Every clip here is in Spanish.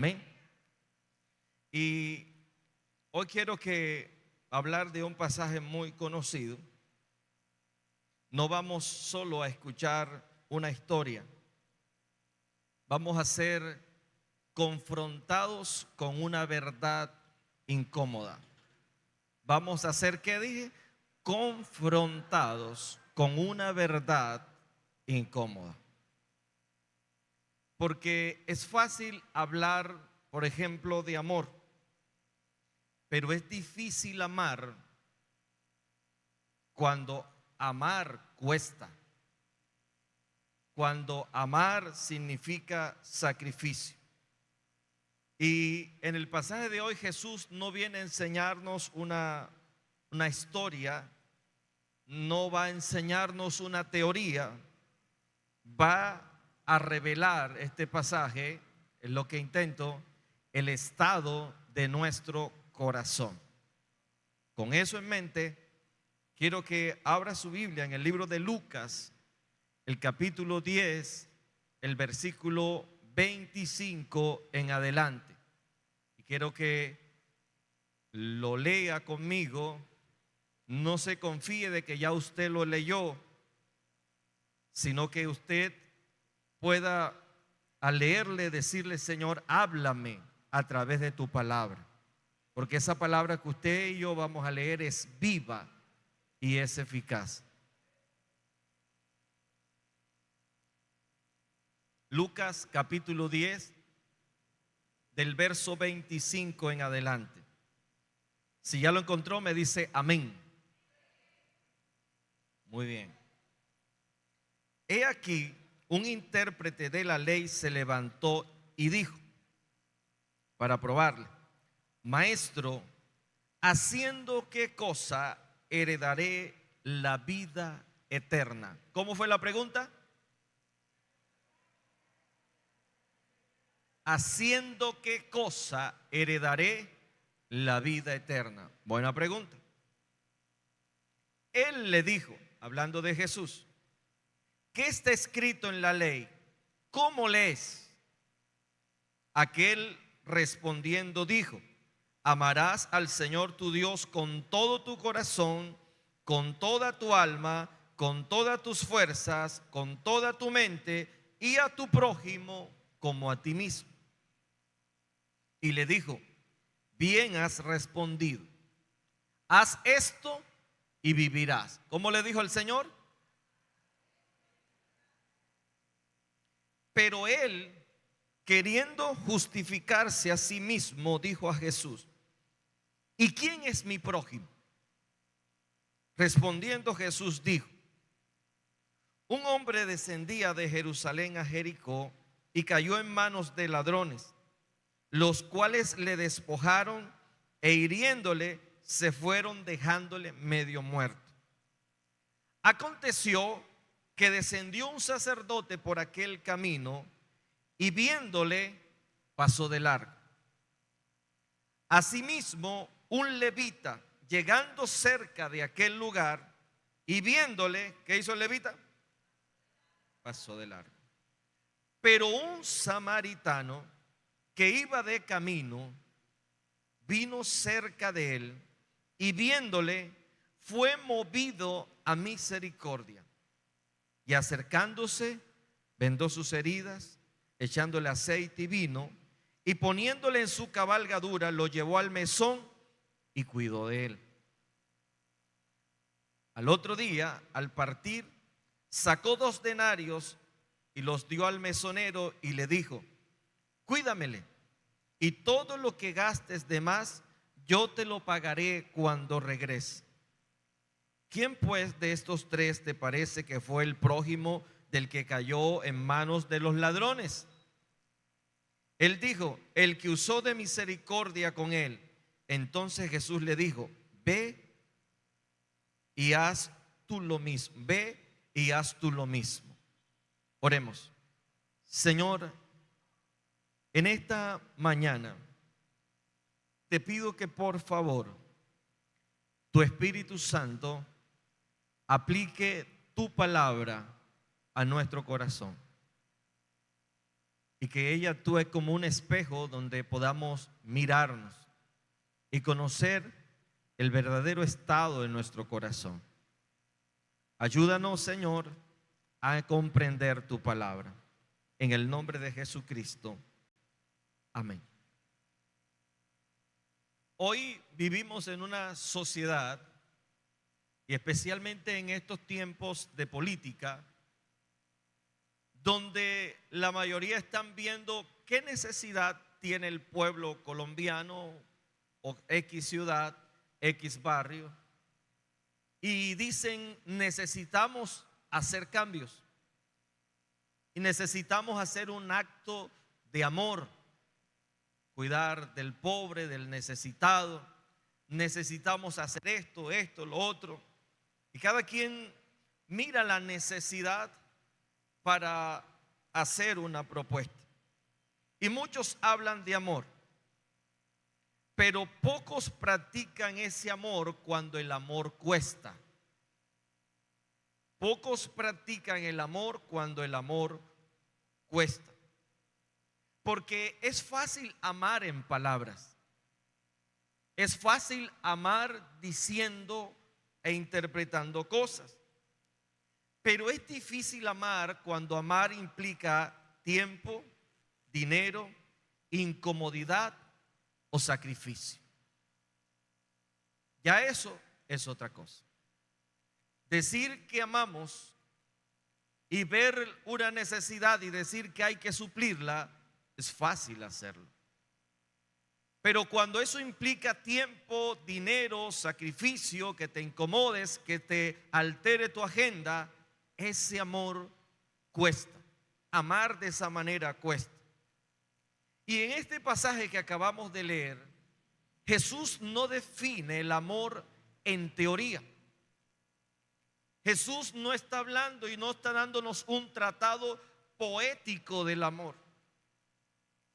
Amén. Y hoy quiero hablar de un pasaje muy conocido. No vamos solo a escuchar una historia, vamos a ser confrontados con una verdad incómoda. Vamos a ser, ¿qué dije? Confrontados con una verdad incómoda. Porque es fácil hablar, por ejemplo, de amor, pero es difícil amar cuando amar cuesta, cuando amar significa sacrificio. Y en el pasaje de hoy Jesús no viene a enseñarnos una historia, no va a enseñarnos una teoría, va a revelar este pasaje, es lo que intento, el estado de nuestro corazón. Con eso en mente, quiero que abra su Biblia en el libro de Lucas, el capítulo 10, el versículo 25 en adelante. Y quiero que lo lea conmigo. No se confíe de que ya usted lo leyó, sino que usted pueda al leerle decirle: Señor, háblame a través de tu palabra, porque esa palabra que usted y yo vamos a leer es viva y es eficaz. Lucas capítulo 10, del verso 25 en adelante. Si ya lo encontró, me dice amén. Muy bien. He aquí, un intérprete de la ley se levantó y dijo, para probarle: Maestro, ¿haciendo qué cosa heredaré la vida eterna? ¿Cómo fue la pregunta? ¿Haciendo qué cosa heredaré la vida eterna? Buena pregunta. Él le dijo, hablando de Jesús: ¿qué está escrito en la ley? ¿Cómo lees? Aquel respondiendo dijo: amarás al Señor tu Dios con todo tu corazón, con toda tu alma, con todas tus fuerzas, con toda tu mente, y a tu prójimo como a ti mismo. Y le dijo: bien has respondido, haz esto y vivirás. ¿Cómo le dijo el Señor? Pero él, queriendo justificarse a sí mismo, dijo a Jesús: ¿y quién es mi prójimo? Respondiendo Jesús dijo: un hombre descendía de Jerusalén a Jericó y cayó en manos de ladrones, los cuales le despojaron e hiriéndole se fueron dejándole medio muerto. Aconteció que descendió un sacerdote por aquel camino y viéndole pasó de largo. Asimismo, un levita, llegando cerca de aquel lugar y viéndole, ¿qué hizo el levita? Pasó de largo. Pero un samaritano que iba de camino vino cerca de él y viéndole fue movido a misericordia, y acercándose vendó sus heridas, echándole aceite y vino, y poniéndole en su cabalgadura lo llevó al mesón y cuidó de él. Al otro día, al partir, sacó 2 denarios y los dio al mesonero y le dijo: cuídamele, y todo lo que gastes de más yo te lo pagaré cuando regrese. ¿Quién pues de estos 3 te parece que fue el prójimo del que cayó en manos de los ladrones? Él dijo: el que usó de misericordia con él. Entonces Jesús le dijo: ve y haz tú lo mismo. Ve y haz tú lo mismo. Oremos. Señor, en esta mañana te pido que por favor tu Espíritu Santo aplique tu palabra a nuestro corazón. y que ella actúe como un espejo donde podamos mirarnos y conocer el verdadero estado de nuestro corazón. Ayúdanos, Señor, a comprender tu palabra. En el nombre de Jesucristo. Amén. Hoy vivimos en una sociedad, y especialmente en estos tiempos de política, donde la mayoría están viendo qué necesidad tiene el pueblo colombiano o X ciudad, X barrio, y dicen: necesitamos hacer cambios y necesitamos hacer un acto de amor, cuidar del pobre, del necesitado, necesitamos hacer esto, lo otro, y cada quien mira la necesidad para hacer una propuesta. Y muchos hablan de amor, pero pocos practican ese amor cuando el amor cuesta. Pocos practican el amor cuando el amor cuesta. Porque es fácil amar en palabras. Es fácil amar diciendo e interpretando cosas. Pero es difícil amar cuando amar implica tiempo, dinero, incomodidad o sacrificio. Ya eso es otra cosa. Decir que amamos y ver una necesidad y decir que hay que suplirla, es fácil hacerlo. Pero cuando eso implica tiempo, dinero, sacrificio, que te incomodes, que te altere tu agenda, ese amor cuesta. Amar de esa manera cuesta. Y en este pasaje que acabamos de leer, Jesús no define el amor en teoría. Jesús no está hablando y no está dándonos un tratado poético del amor.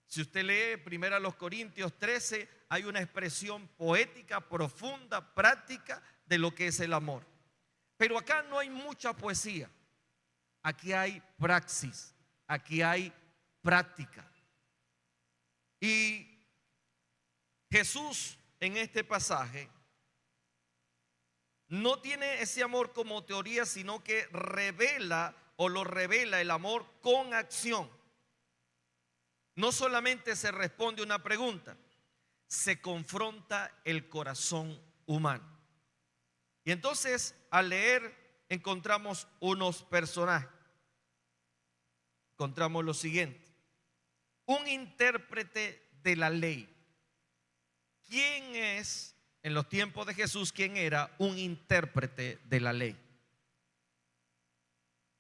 Si usted lee 1 Corintios 13, hay una expresión poética, profunda, práctica de lo que es el amor. Pero acá no hay mucha poesía. Aquí hay praxis, aquí hay práctica. Y Jesús en este pasaje no tiene ese amor como teoría, sino que revela o lo revela el amor con acción. No solamente se responde una pregunta, se confronta el corazón humano. Y entonces al leer encontramos unos personajes. Encontramos lo siguiente: un intérprete de la ley. ¿Quién es en los tiempos de Jesús? ¿Quién era un intérprete de la ley?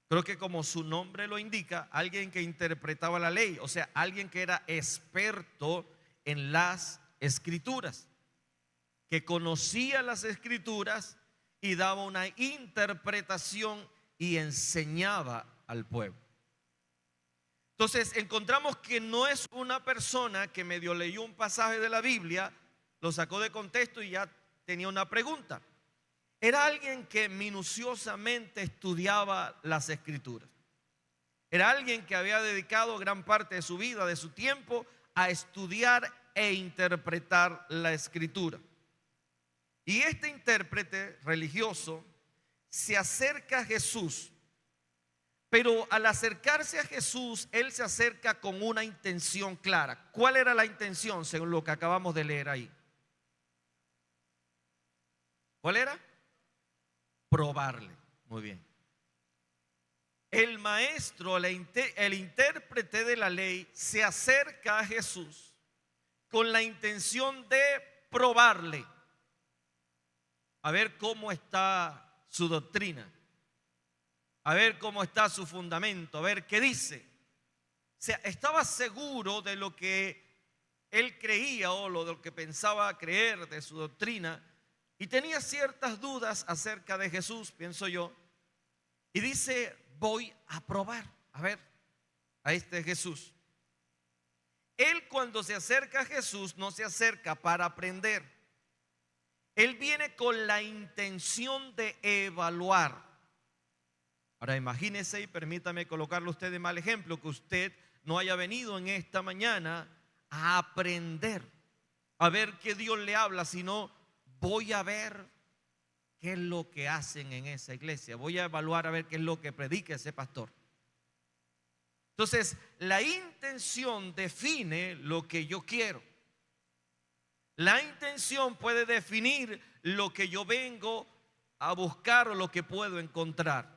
Creo que como su nombre lo indica, alguien que interpretaba la ley, o sea, alguien que era experto en las escrituras, que conocía las escrituras y daba una interpretación y enseñaba al pueblo. Entonces encontramos que no es una persona que medio leyó un pasaje de la Biblia, lo sacó de contexto y ya tenía una pregunta. Era alguien que minuciosamente estudiaba las escrituras. Era alguien que había dedicado gran parte de su vida, de su tiempo, a estudiar e interpretar la escritura. Y este intérprete religioso se acerca a Jesús, pero al acercarse a Jesús, él se acerca con una intención clara. ¿Cuál era la intención según lo que acabamos de leer ahí? ¿Cuál era? Probarle. Muy bien. El maestro, el intérprete de la ley, se acerca a Jesús con la intención de probarle, a ver cómo está su doctrina, a ver cómo está su fundamento, a ver qué dice. O sea, estaba seguro de lo que él creía o de lo que pensaba creer de su doctrina, y tenía ciertas dudas acerca de Jesús, pienso yo, y dice: voy a probar, a ver, a este Jesús. Él, cuando se acerca a Jesús, no se acerca para aprender. Él viene con la intención de evaluar. Ahora imagínese, y permítame colocarle a usted de mal ejemplo, que usted no haya venido en esta mañana a aprender, a ver qué Dios le habla, sino voy a ver qué es lo que hacen en esa iglesia. Voy a evaluar a ver qué es lo que predica ese pastor. Entonces, la intención define lo que yo quiero. La intención puede definir lo que yo vengo a buscar o lo que puedo encontrar.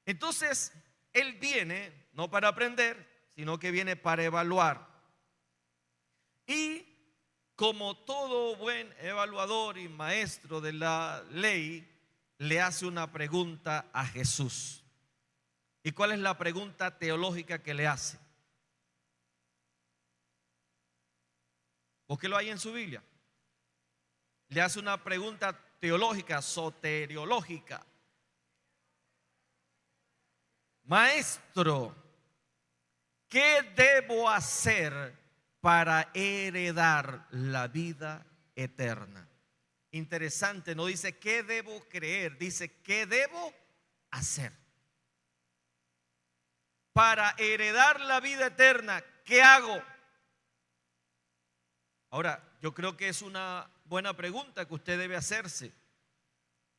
Entonces, él viene no para aprender, sino que viene para evaluar. Y como todo buen evaluador y maestro de la ley, le hace una pregunta a Jesús. ¿Y cuál es la pregunta teológica que le hace? Búsquelo ahí en su Biblia. Le hace una pregunta teológica, soteriológica. Maestro, ¿qué debo hacer para heredar la vida eterna? Interesante, no dice qué debo creer, dice qué debo hacer. Para heredar la vida eterna, ¿qué hago? Ahora, yo creo que es una buena pregunta que usted debe hacerse.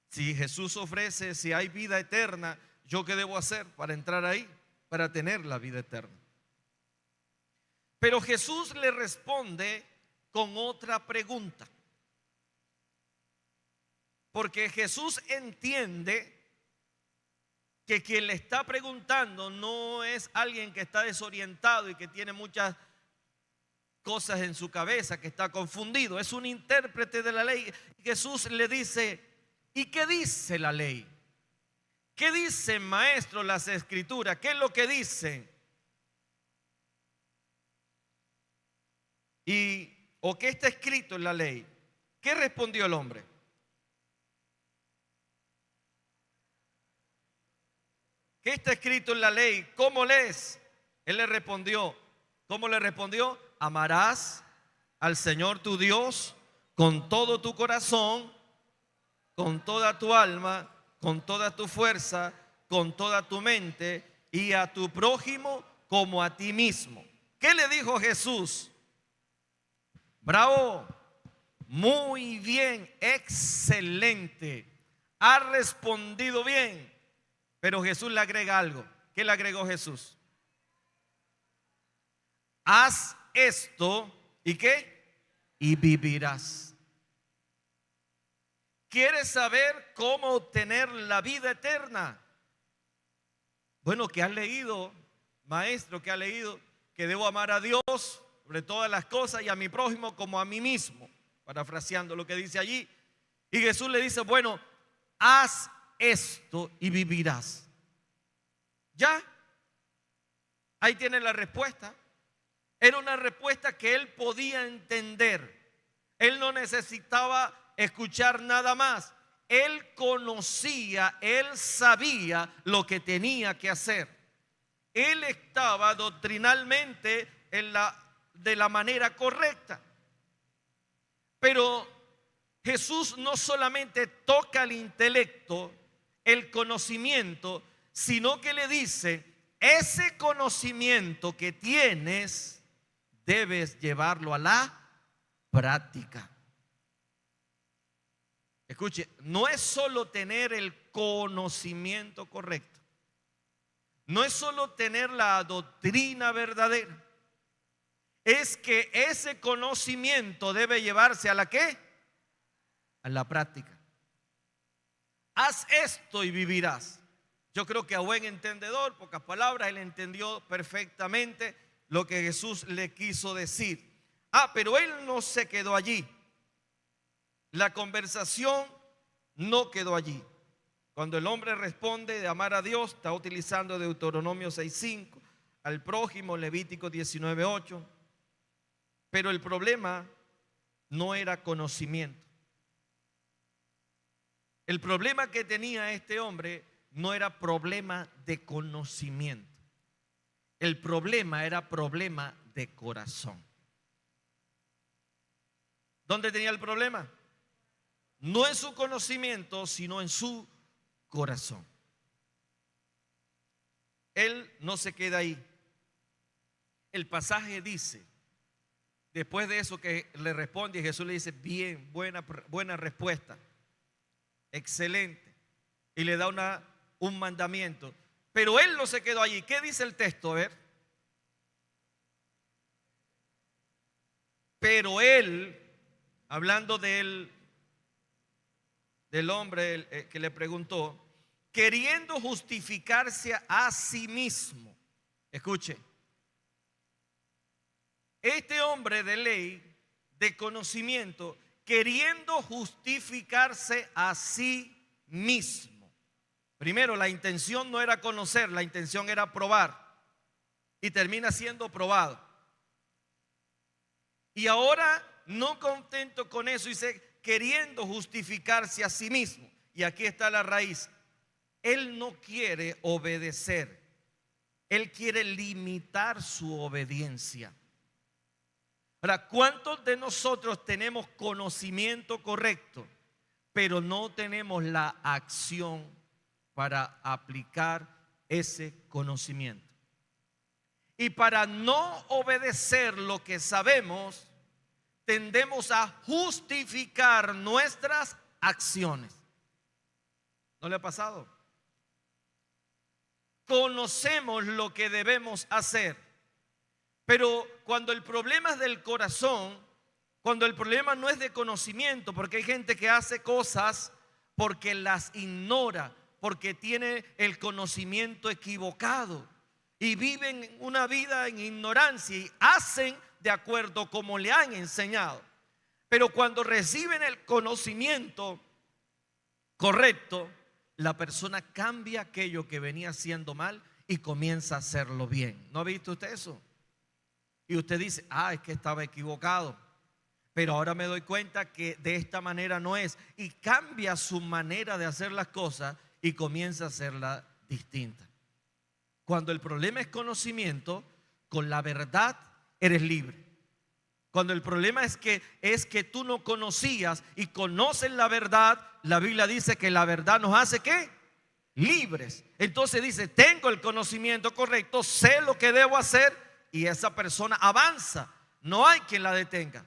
Si Jesús ofrece, si hay vida eterna, ¿yo qué debo hacer para entrar ahí, para tener la vida eterna? Pero Jesús le responde con otra pregunta. Porque Jesús entiende que quien le está preguntando no es alguien que está desorientado y que tiene muchas cosas en su cabeza, que está confundido. Es un intérprete de la ley. Jesús le dice, ¿y qué dice la ley? ¿Qué dicen, maestro, las escrituras? ¿Qué es lo que dicen? ¿O qué está escrito en la ley? ¿Qué respondió el hombre? ¿Qué está escrito en la ley? ¿Cómo lees? Él le respondió. ¿Cómo le respondió? Amarás al Señor tu Dios con todo tu corazón, con toda tu alma, con toda tu fuerza, con toda tu mente, y a tu prójimo como a ti mismo. ¿Qué le dijo Jesús? Bravo, muy bien, excelente, ha respondido bien. Pero Jesús le agrega algo. ¿Qué le agregó Jesús? Haz esto, ¿y qué? Y vivirás. ¿Quieres saber cómo obtener la vida eterna? Bueno, ¿qué has leído, maestro? ¿Qué has leído? Que debo amar a Dios sobre todas las cosas y a mi prójimo como a mí mismo, parafraseando lo que dice allí. Y Jesús le dice, bueno, haz esto y vivirás. Ya, ahí tiene la respuesta. Era una respuesta que él podía entender. Él no necesitaba escuchar nada más. Él conocía, él sabía lo que tenía que hacer. Él estaba doctrinalmente de la manera correcta. Pero Jesús no solamente toca el intelecto, el conocimiento, sino que le dice, ese conocimiento que tienes, debes llevarlo a la práctica. Escuche, no es solo tener el conocimiento correcto, no es solo tener la doctrina verdadera, es que ese conocimiento debe llevarse a la ¿qué? A la práctica. Haz esto y vivirás. Yo creo que a buen entendedor, pocas palabras, él entendió perfectamente lo que Jesús le quiso decir. Pero él no se quedó allí. La conversación no quedó allí. Cuando el hombre responde de amar a Dios, está utilizando Deuteronomio 6:5, al prójimo Levítico 19:8. Pero el problema no era conocimiento. El problema que tenía este hombre no era problema de conocimiento. El problema era problema de corazón. ¿Dónde tenía el problema? No en su conocimiento, sino en su corazón. Él no se queda ahí. el pasaje dice, después de eso que le responde, Jesús le dice, bien, buena respuesta, excelente, y le da un mandamiento. Pero él no se quedó allí. ¿Qué dice el texto? A ver. Pero él, hablando del hombre que le preguntó, queriendo justificarse a sí mismo. Escuche, este hombre de ley, de conocimiento, queriendo justificarse a sí mismo. Primero, la intención no era conocer, la intención era probar. Y termina siendo probado. Y ahora, no contento con eso, dice, queriendo justificarse a sí mismo. Y aquí está la raíz. Él no quiere obedecer. Él quiere limitar su obediencia. Ahora, ¿cuántos de nosotros tenemos conocimiento correcto, pero no tenemos la acción para aplicar ese conocimiento? Y para no obedecer lo que sabemos, tendemos a justificar nuestras acciones. ¿No le ha pasado? Conocemos lo que debemos hacer, pero cuando el problema es del corazón, cuando el problema no es de conocimiento, porque hay gente que hace cosas porque las ignora, porque tiene el conocimiento equivocado y viven una vida en ignorancia y hacen de acuerdo como le han enseñado. Pero cuando reciben el conocimiento correcto, la persona cambia aquello que venía haciendo mal y comienza a hacerlo bien. ¿No ha visto usted eso? Y usted dice, es que estaba equivocado, pero ahora me doy cuenta que de esta manera no es, y cambia su manera de hacer las cosas y comienza a hacerla distinta. Cuando el problema es conocimiento, con la verdad eres libre. Cuando el problema es que tú no conocías y conoces la verdad, la Biblia dice que la verdad nos hace ¿qué? Libres. Entonces dice, tengo el conocimiento correcto, sé lo que debo hacer y esa persona avanza. No hay quien la detenga.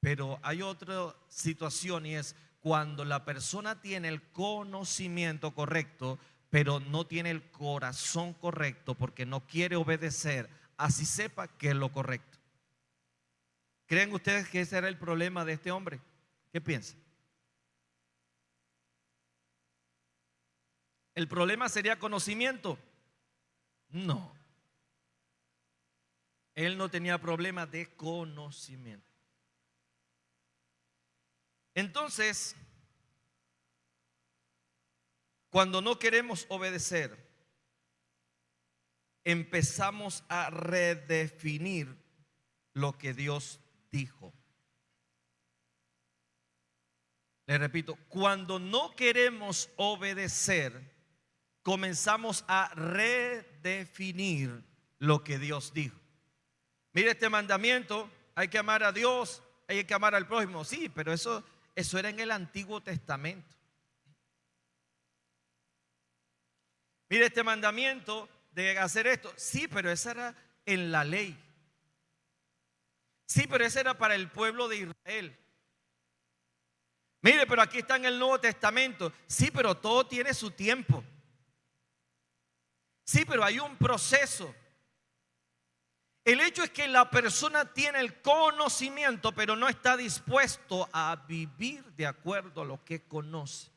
Pero hay otra situación y es cuando la persona tiene el conocimiento correcto, pero no tiene el corazón correcto porque no quiere obedecer, así sepa que es lo correcto. ¿Creen ustedes que ese era el problema de este hombre? ¿Qué piensan? ¿El problema sería conocimiento? No. Él no tenía problema de conocimiento. Entonces, cuando no queremos obedecer, empezamos a redefinir lo que Dios dijo. Le repito, cuando no queremos obedecer, comenzamos a redefinir lo que Dios dijo. Mire este mandamiento, hay que amar a Dios, hay que amar al prójimo. Sí, pero eso era en el Antiguo Testamento. Mire este mandamiento de hacer esto. Sí, pero eso era en la ley. Sí, pero ese era para el pueblo de Israel. Mire, pero aquí está en el Nuevo Testamento. Sí, pero todo tiene su tiempo. Sí, pero hay un proceso. El hecho es que la persona tiene el conocimiento, pero no está dispuesto a vivir de acuerdo a lo que conoce.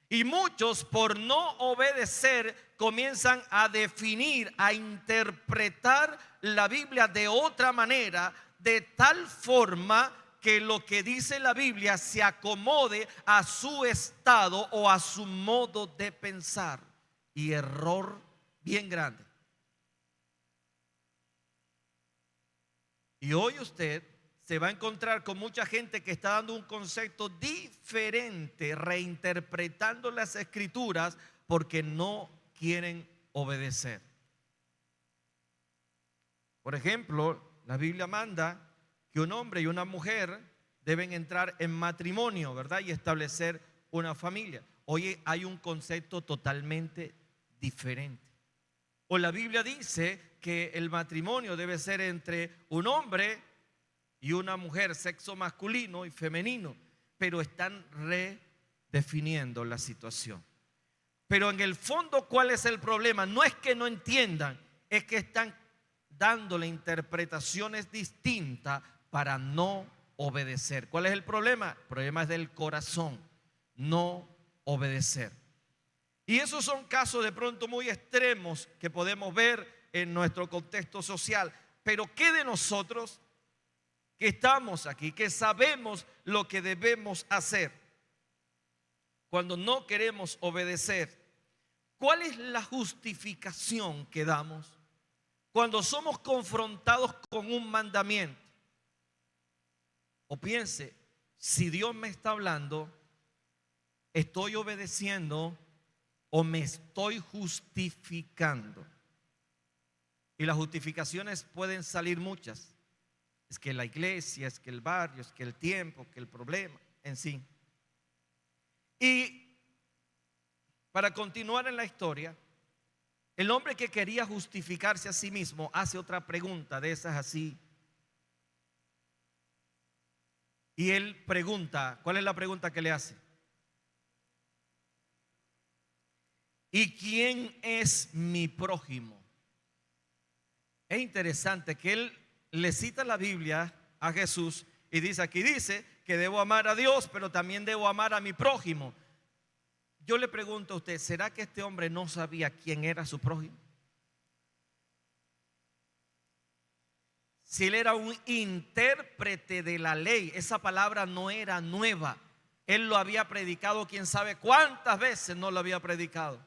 Y muchos, por no obedecer, comienzan a definir, a interpretar la Biblia de otra manera, de tal forma que lo que dice la Biblia se acomode a su estado o a su modo de pensar. Y error bien grande. Y hoy usted se va a encontrar con mucha gente que está dando un concepto diferente, reinterpretando las escrituras porque no quieren obedecer. Por ejemplo, la Biblia manda que un hombre y una mujer deben entrar en matrimonio, ¿verdad? Y establecer una familia. Hoy hay un concepto totalmente diferente. O la Biblia dice que el matrimonio debe ser entre un hombre y una mujer, sexo masculino y femenino, pero están redefiniendo la situación. Pero en el fondo, ¿cuál es el problema? No es que no entiendan, es que están dándole interpretaciones distintas para no obedecer. ¿Cuál es el problema? El problema es del corazón, no obedecer. Y esos son casos de pronto muy extremos que podemos ver en nuestro contexto social. Pero ¿qué de nosotros que estamos aquí, que sabemos lo que debemos hacer cuando no queremos obedecer? ¿Cuál es la justificación que damos cuando somos confrontados con un mandamiento? O piense, si Dios me está hablando, ¿estoy obedeciendo o me estoy justificando? Y las justificaciones pueden salir muchas. Es que la iglesia, es que el barrio, es que el tiempo, que el problema en sí. Y para continuar en la historia, el hombre que quería justificarse a sí mismo hace otra pregunta de esas así. Y él pregunta, ¿cuál es la pregunta que le hace? ¿Y quién es mi prójimo? Es interesante que él le cita la Biblia a Jesús y dice, aquí dice que debo amar a Dios, pero también debo amar a mi prójimo. Yo le pregunto a usted, ¿será que este hombre no sabía quién era su prójimo? Si él era un intérprete de la ley, esa palabra no era nueva. Él lo había predicado, quién sabe cuántas veces no lo había predicado.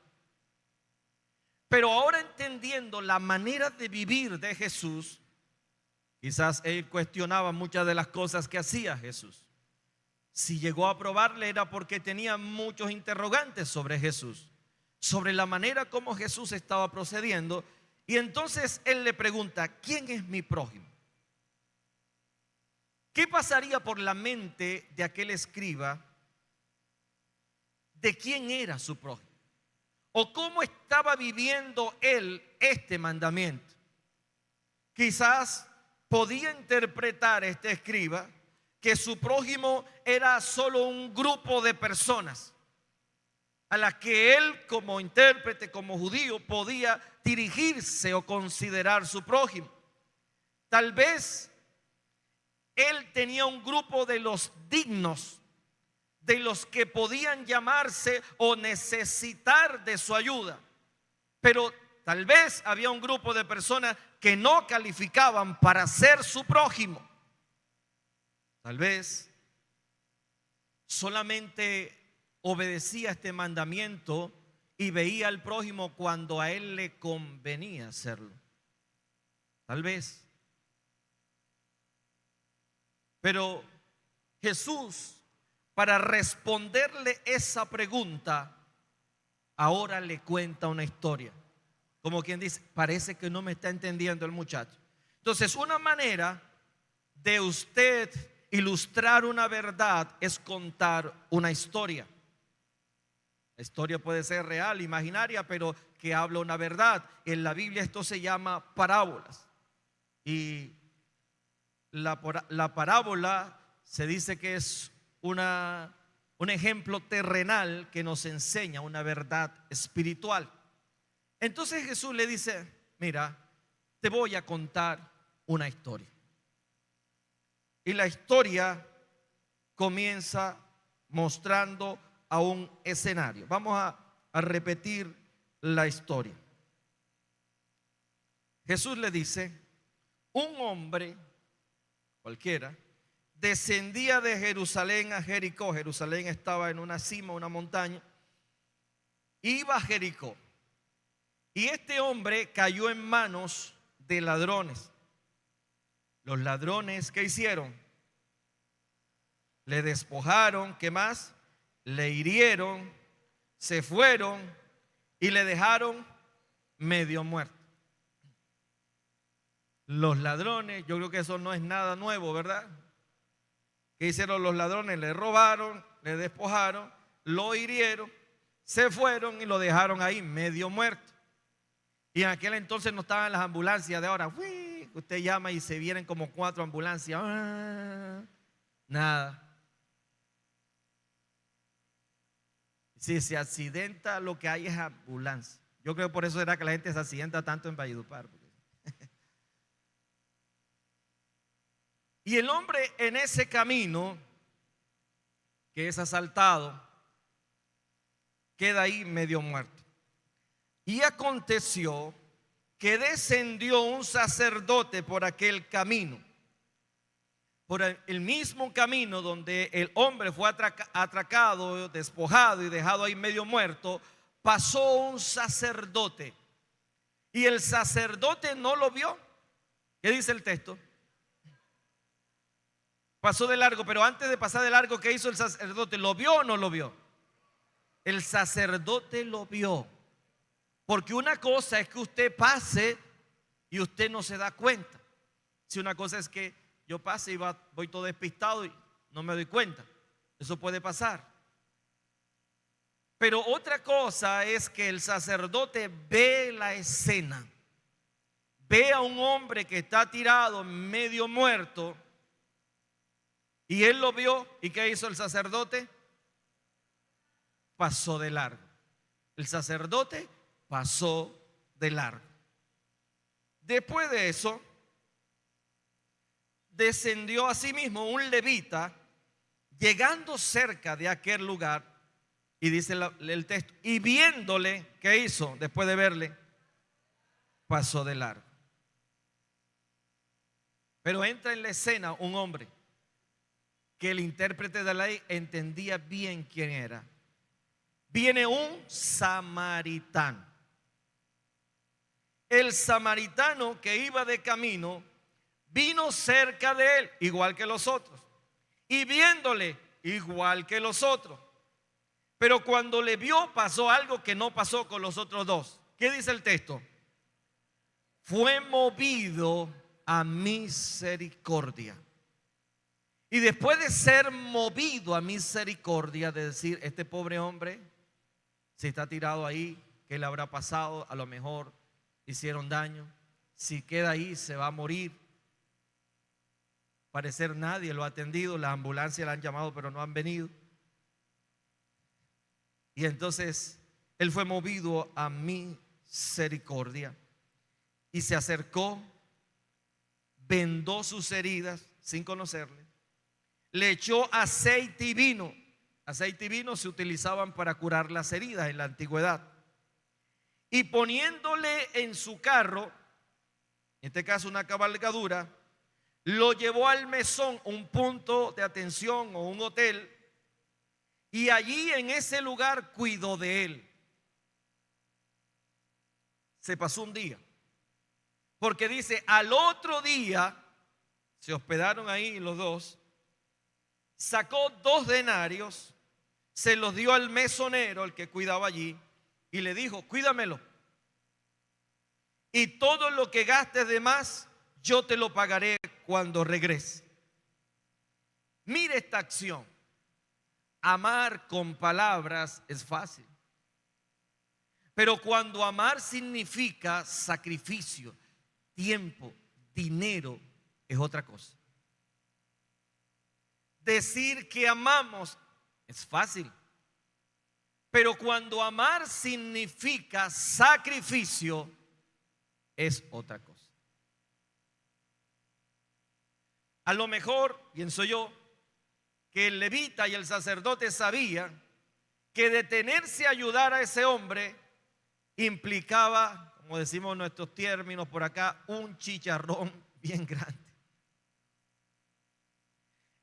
Pero ahora entendiendo la manera de vivir de Jesús, quizás él cuestionaba muchas de las cosas que hacía Jesús. Si llegó a probarle era porque tenía muchos interrogantes sobre Jesús, sobre la manera como Jesús estaba procediendo. Y entonces él le pregunta, ¿quién es mi prójimo? ¿Qué pasaría por la mente de aquel escriba de quién era su prójimo? ¿O cómo estaba viviendo él este mandamiento? Quizás podía interpretar este escriba que su prójimo era solo un grupo de personas a las que él como intérprete, como judío, podía dirigirse o considerar su prójimo. Tal vez él tenía un grupo de los dignos, de los que podían llamarse o necesitar de su ayuda. Pero tal vez había un grupo de personas que no calificaban para ser su prójimo. Tal vez solamente obedecía este mandamiento y veía al prójimo cuando a él le convenía hacerlo. Tal vez. Pero Jesús, para responderle esa pregunta, ahora le cuenta una historia. Como quien dice, parece que no me está entendiendo el muchacho. Entonces, una manera de usted ilustrar una verdad es contar una historia. La historia puede ser real, imaginaria, pero que habla una verdad. En la Biblia esto se llama parábolas. Y la parábola se dice que es un ejemplo terrenal que nos enseña una verdad espiritual. Entonces Jesús le dice, mira, te voy a contar una historia. Y la historia comienza mostrando a un escenario. Vamos a repetir la historia. Jesús le dice, un hombre cualquiera descendía de Jerusalén a Jericó. Jerusalén estaba en una cima, una montaña. Iba a Jericó. Y este hombre cayó en manos de ladrones. Los ladrones, ¿qué hicieron? Le despojaron, ¿qué más? Le hirieron, se fueron y le dejaron medio muerto. Los ladrones, yo creo que eso no es nada nuevo, ¿verdad? ¿Qué hicieron los ladrones? Le robaron, le despojaron, lo hirieron, se fueron y lo dejaron ahí medio muerto. Y en aquel entonces no estaban las ambulancias de ahora. ¡Uy! Usted llama y se vienen como 4 ambulancias. Nada. Si se accidenta, lo que hay es ambulancia. Yo creo que por eso era que la gente se accidenta tanto en Valledupar. Y el hombre en ese camino, que es asaltado, queda ahí medio muerto. Y aconteció que descendió un sacerdote por aquel camino, por el mismo camino donde el hombre fue atracado, despojado y dejado ahí medio muerto. Pasó un sacerdote y el sacerdote no lo vio. ¿Qué dice el texto? Pasó de largo, pero antes de pasar de largo, ¿qué hizo el sacerdote? ¿Lo vio o no lo vio? El sacerdote lo vio. Porque una cosa es que usted pase y usted no se da cuenta. Si una cosa es que yo pase y voy todo despistado y no me doy cuenta. Eso puede pasar. Pero otra cosa es que el sacerdote ve la escena. Ve a un hombre que está tirado, medio muerto. Y él lo vio. ¿Y qué hizo el sacerdote? Pasó de largo. El sacerdote pasó de largo. Después de eso, descendió a sí mismo un levita, llegando cerca de aquel lugar, y dice el texto, y viéndole, ¿qué hizo? Después de verle, pasó de largo. Pero entra en la escena un hombre que el intérprete de la ley entendía bien quién era. Viene un samaritano. El samaritano que iba de camino vino cerca de él, igual que los otros, y viéndole, igual que los otros. Pero cuando le vio, pasó algo que no pasó con los otros dos. ¿Qué dice el texto? Fue movido a misericordia. Y después de ser movido a misericordia, de decir, este pobre hombre, si está tirado ahí, ¿qué le habrá pasado? A lo mejor hicieron daño. Si queda ahí, se va a morir. Parecer nadie lo ha atendido, la ambulancia la han llamado, pero no han venido. Y entonces él fue movido a misericordia y se acercó, vendó sus heridas sin conocerle, le echó aceite y vino. Aceite y vino se utilizaban para curar las heridas en la antigüedad. Y poniéndole en su carro, en este caso una cabalgadura, lo llevó al mesón, un punto de atención o un hotel, y allí en ese lugar cuidó de él. Se pasó un día, porque dice, al otro día se hospedaron ahí los dos, sacó 2 denarios, se los dio al mesonero, el que cuidaba allí, y le dijo, cuídamelo, y todo lo que gastes de más, yo te lo pagaré cuando regrese. Mire esta acción. Amar con palabras es fácil, pero cuando amar significa sacrificio, tiempo, dinero, es otra cosa. Decir que amamos es fácil, pero cuando amar significa sacrificio, es otra cosa. A lo mejor, pienso yo, que el levita y el sacerdote sabían que detenerse a ayudar a ese hombre implicaba, como decimos en nuestros términos por acá, un chicharrón bien grande.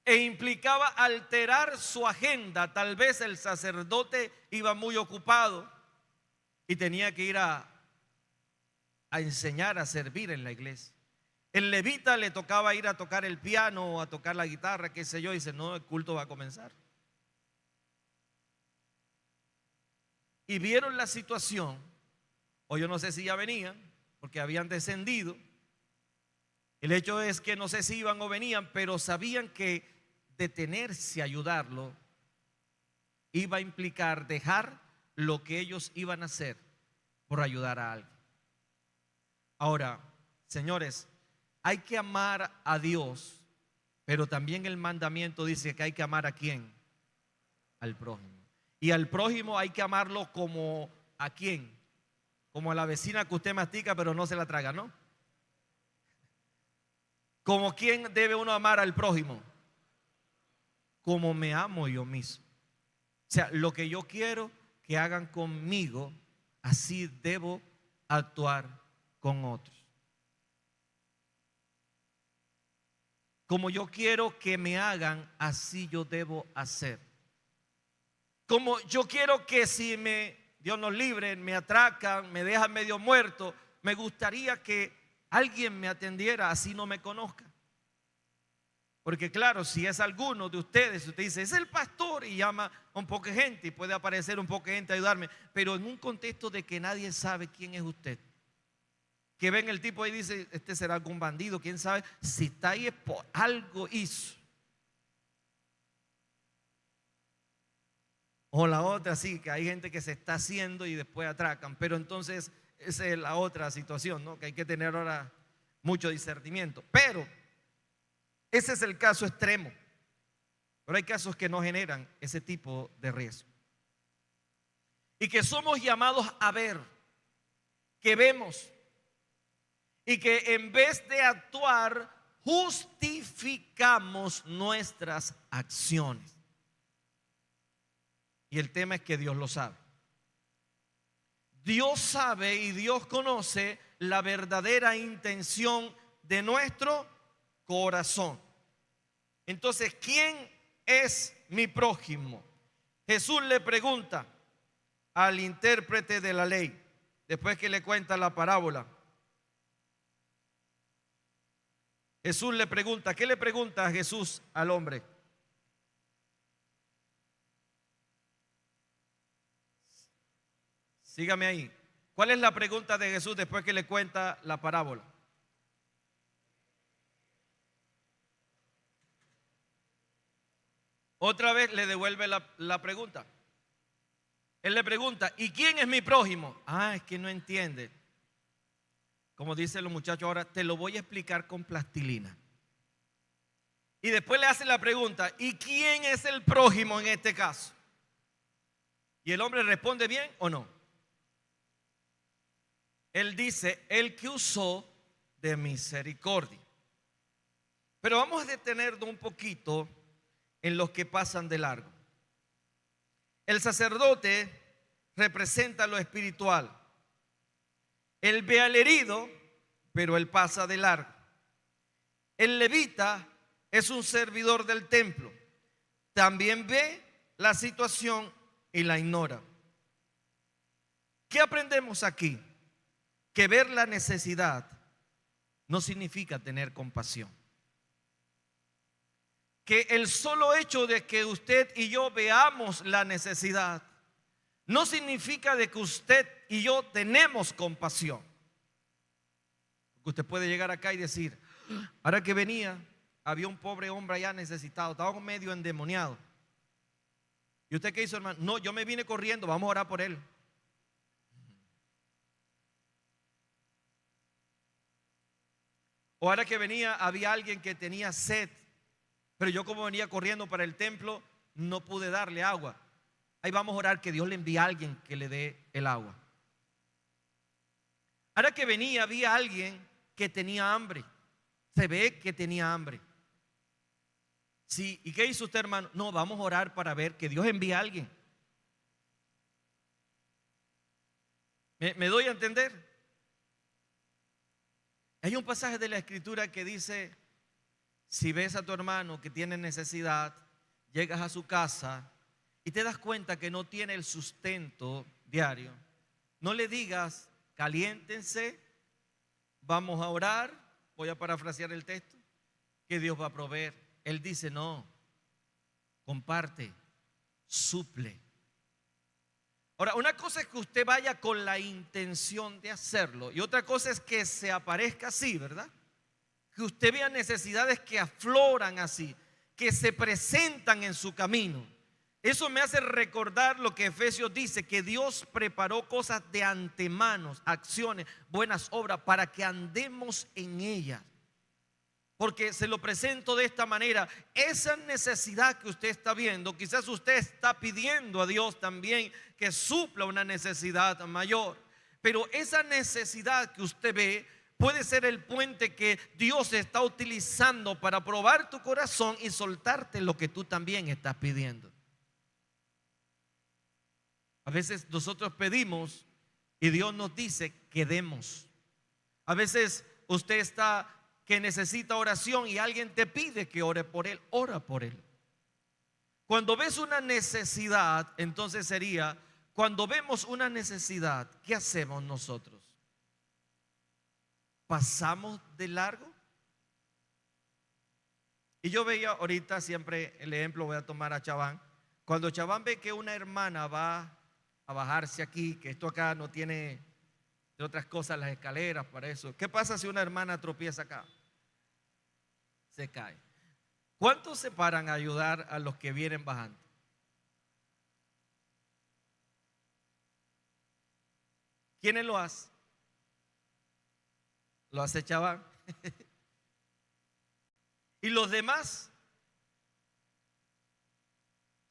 E implicaba alterar su agenda. Tal vez el sacerdote iba muy ocupado y tenía que ir a enseñar, a servir en la iglesia. El levita le tocaba ir a tocar el piano o a tocar la guitarra, qué sé yo, y dice, no, el culto va a comenzar. Y vieron la situación, o yo no sé si ya venían, porque habían descendido. El hecho es que no sé si iban o venían, pero sabían que detenerse a ayudarlo iba a implicar dejar lo que ellos iban a hacer por ayudar a alguien. Ahora, señores, hay que amar a Dios, pero también el mandamiento dice que hay que amar ¿a quién? Al prójimo. Y al prójimo hay que amarlo como ¿a quién? Como a la vecina que usted mastica pero no se la traga, ¿no? ¿Como quién debe uno amar al prójimo? Como me amo yo mismo. O sea, lo que yo quiero que hagan conmigo, así debo actuar con otros. Como yo quiero que me hagan, así yo debo hacer. Como yo quiero que si Dios nos libre, me atracan, me dejan medio muerto, me gustaría que alguien me atendiera así no me conozca. Porque claro, si es alguno de ustedes, usted dice, es el pastor y llama a un poco de gente y puede aparecer un poco de gente a ayudarme, pero en un contexto de que nadie sabe quién es usted. Que ven el tipo ahí y dice, este será algún bandido, quién sabe, si está ahí es por algo hizo. O la otra, sí, que hay gente que se está haciendo y después atracan, pero entonces esa es la otra situación, ¿no? Que hay que tener ahora mucho discernimiento. Pero ese es el caso extremo. Pero hay casos que no generan ese tipo de riesgo. Y que somos llamados a ver, que vemos, y que en vez de actuar, justificamos nuestras acciones. Y el tema es que Dios lo sabe. Dios sabe y Dios conoce la verdadera intención de nuestro corazón. Entonces, ¿quién es mi prójimo? Jesús le pregunta al intérprete de la ley, después que le cuenta la parábola. Jesús le pregunta, ¿qué le pregunta a Jesús al hombre? Sígame ahí. ¿Cuál es la pregunta de Jesús después que le cuenta la parábola? Otra vez le devuelve la pregunta. Él le pregunta, ¿y quién es mi prójimo? Ah, es que no entiende. Como dicen los muchachos ahora, te lo voy a explicar con plastilina. Y después le hace la pregunta, ¿y quién es el prójimo en este caso? Y el hombre responde bien o no. Él dice, el que usó de misericordia. Pero vamos a detenernos un poquito en los que pasan de largo. El sacerdote representa lo espiritual. Él ve al herido, pero él pasa de largo. El levita es un servidor del templo. También ve la situación y la ignora. ¿Qué aprendemos aquí? Que ver la necesidad no significa tener compasión. Que el solo hecho de que usted y yo veamos la necesidad no significa de que usted y yo tenemos compasión. Porque usted puede llegar acá y decir, ahora que venía, había un pobre hombre allá necesitado, estaba medio endemoniado. ¿Y usted qué hizo, hermano? No, yo me vine corriendo, vamos a orar por él. O ahora que venía, había alguien que tenía sed, pero yo como venía corriendo para el templo, no pude darle agua. Ahí vamos a orar que Dios le envíe a alguien que le dé el agua. Ahora que venía, había alguien que tenía hambre. Se ve que tenía hambre. Sí, ¿y qué hizo usted, hermano? No, vamos a orar para ver que Dios envíe a alguien. ¿Me doy a entender? Hay un pasaje de la Escritura que dice, si ves a tu hermano que tiene necesidad, llegas a su casa y te das cuenta que no tiene el sustento diario, no le digas, caliéntense, vamos a orar, voy a parafrasear el texto, que Dios va a proveer. Él dice, no, comparte, suple. Ahora, una cosa es que usted vaya con la intención de hacerlo y otra cosa es que se aparezca así, ¿verdad? Que usted vea necesidades que afloran así, que se presentan en su camino. Eso me hace recordar lo que Efesios dice, que Dios preparó cosas de antemano, acciones, buenas obras, para que andemos en ellas. Porque se lo presento de esta manera: esa necesidad que usted está viendo, quizás usted está pidiendo a Dios también que supla una necesidad mayor. Pero esa necesidad que usted ve puede ser el puente que Dios está utilizando para probar tu corazón y soltarte lo que tú también estás pidiendo. A veces nosotros pedimos y Dios nos dice que demos. A veces usted está que necesita oración y alguien te pide que ore por él, ora por él. Cuando ves una necesidad, entonces sería, cuando vemos una necesidad, ¿qué hacemos nosotros? ¿Pasamos de largo? Y yo veía ahorita, siempre el ejemplo voy a tomar a Chaván. Cuando Chaván ve que una hermana va a bajarse aquí, que esto acá no tiene de otras cosas las escaleras para eso. ¿Qué pasa si una hermana tropieza acá? Se cae. ¿Cuántos se paran a ayudar a los que vienen bajando? ¿Quiénes lo hacen? Lo hace Chaván. Y los demás,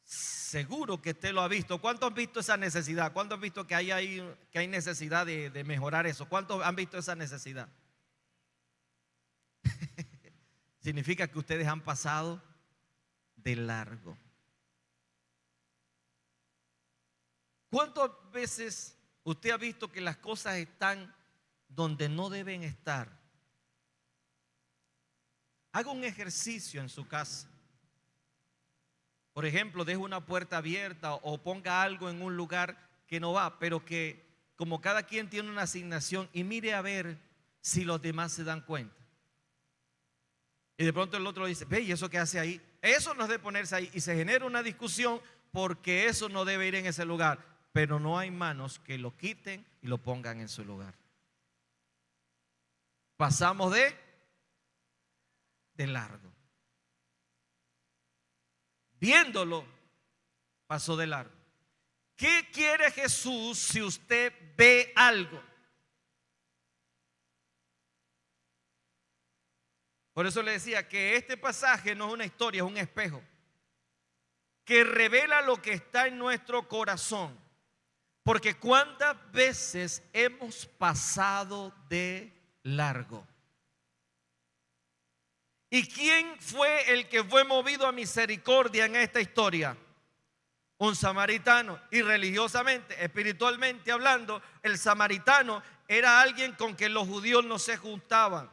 seguro que usted lo ha visto. ¿Cuántos han visto esa necesidad? ¿Cuántos han visto que hay necesidad de mejorar eso? ¿Cuántos han visto esa necesidad? Significa que ustedes han pasado de largo. ¿Cuántas veces usted ha visto que las cosas están donde no deben estar? Haga un ejercicio en su casa. Por ejemplo, deje una puerta abierta o ponga algo en un lugar que no va, pero que como cada quien tiene una asignación, y mire a ver si los demás se dan cuenta. Y de pronto el otro dice: ve, ¿y eso qué hace ahí? Eso no es de ponerse ahí, y se genera una discusión porque eso no debe ir en ese lugar. Pero no hay manos que lo quiten y lo pongan en su lugar. Pasamos de largo. Viéndolo, pasó de largo. ¿Qué quiere Jesús si usted ve algo? Por eso le decía que este pasaje no es una historia, es un espejo que revela lo que está en nuestro corazón. Porque cuántas veces hemos pasado de largo. ¿Y quién fue el que fue movido a misericordia en esta historia? Un samaritano. Y religiosamente, espiritualmente hablando, el samaritano era alguien con que los judíos no se juntaban.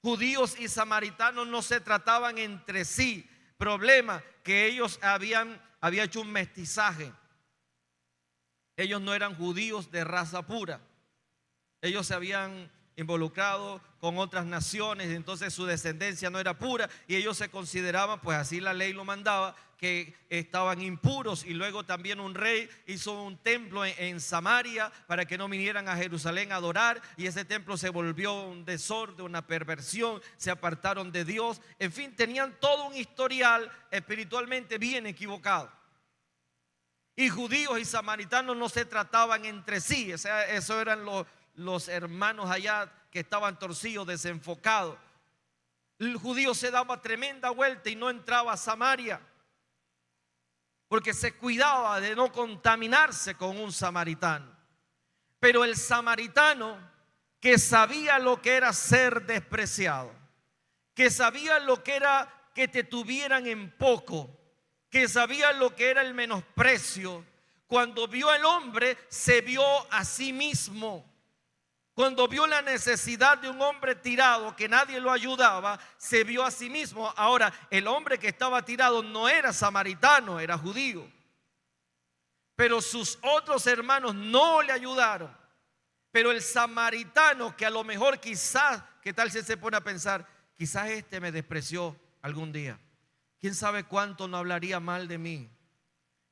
Judíos y samaritanos no se trataban entre sí. Problema que ellos habían hecho un mestizaje. Ellos no eran judíos de raza pura. Ellos se habían involucrado con otras naciones, entonces su descendencia no era pura y ellos se consideraban, pues así la ley lo mandaba, que estaban impuros. Y luego también un rey hizo un templo en Samaria para que no vinieran a Jerusalén a adorar, y ese templo se volvió un desorden, una perversión, se apartaron de Dios. En fin, tenían todo un historial espiritualmente bien equivocado. Y judíos y samaritanos no se trataban entre sí. O sea, eso eran los hermanos allá que estaban torcidos, desenfocados. El judío se daba tremenda vuelta y no entraba a Samaria porque se cuidaba de no contaminarse con un samaritano. Pero el samaritano, que sabía lo que era ser despreciado, que sabía lo que era que te tuvieran en poco, que sabía lo que era el menosprecio, cuando vio al hombre se vio a sí mismo. Cuando vio la necesidad de un hombre tirado que nadie lo ayudaba, se vio a sí mismo. Ahora, el hombre que estaba tirado no era samaritano, era judío. Pero sus otros hermanos no le ayudaron. Pero el samaritano, que a lo mejor quizás, ¿qué tal si se pone a pensar? Quizás este me despreció algún día. ¿Quién sabe cuánto no hablaría mal de mí?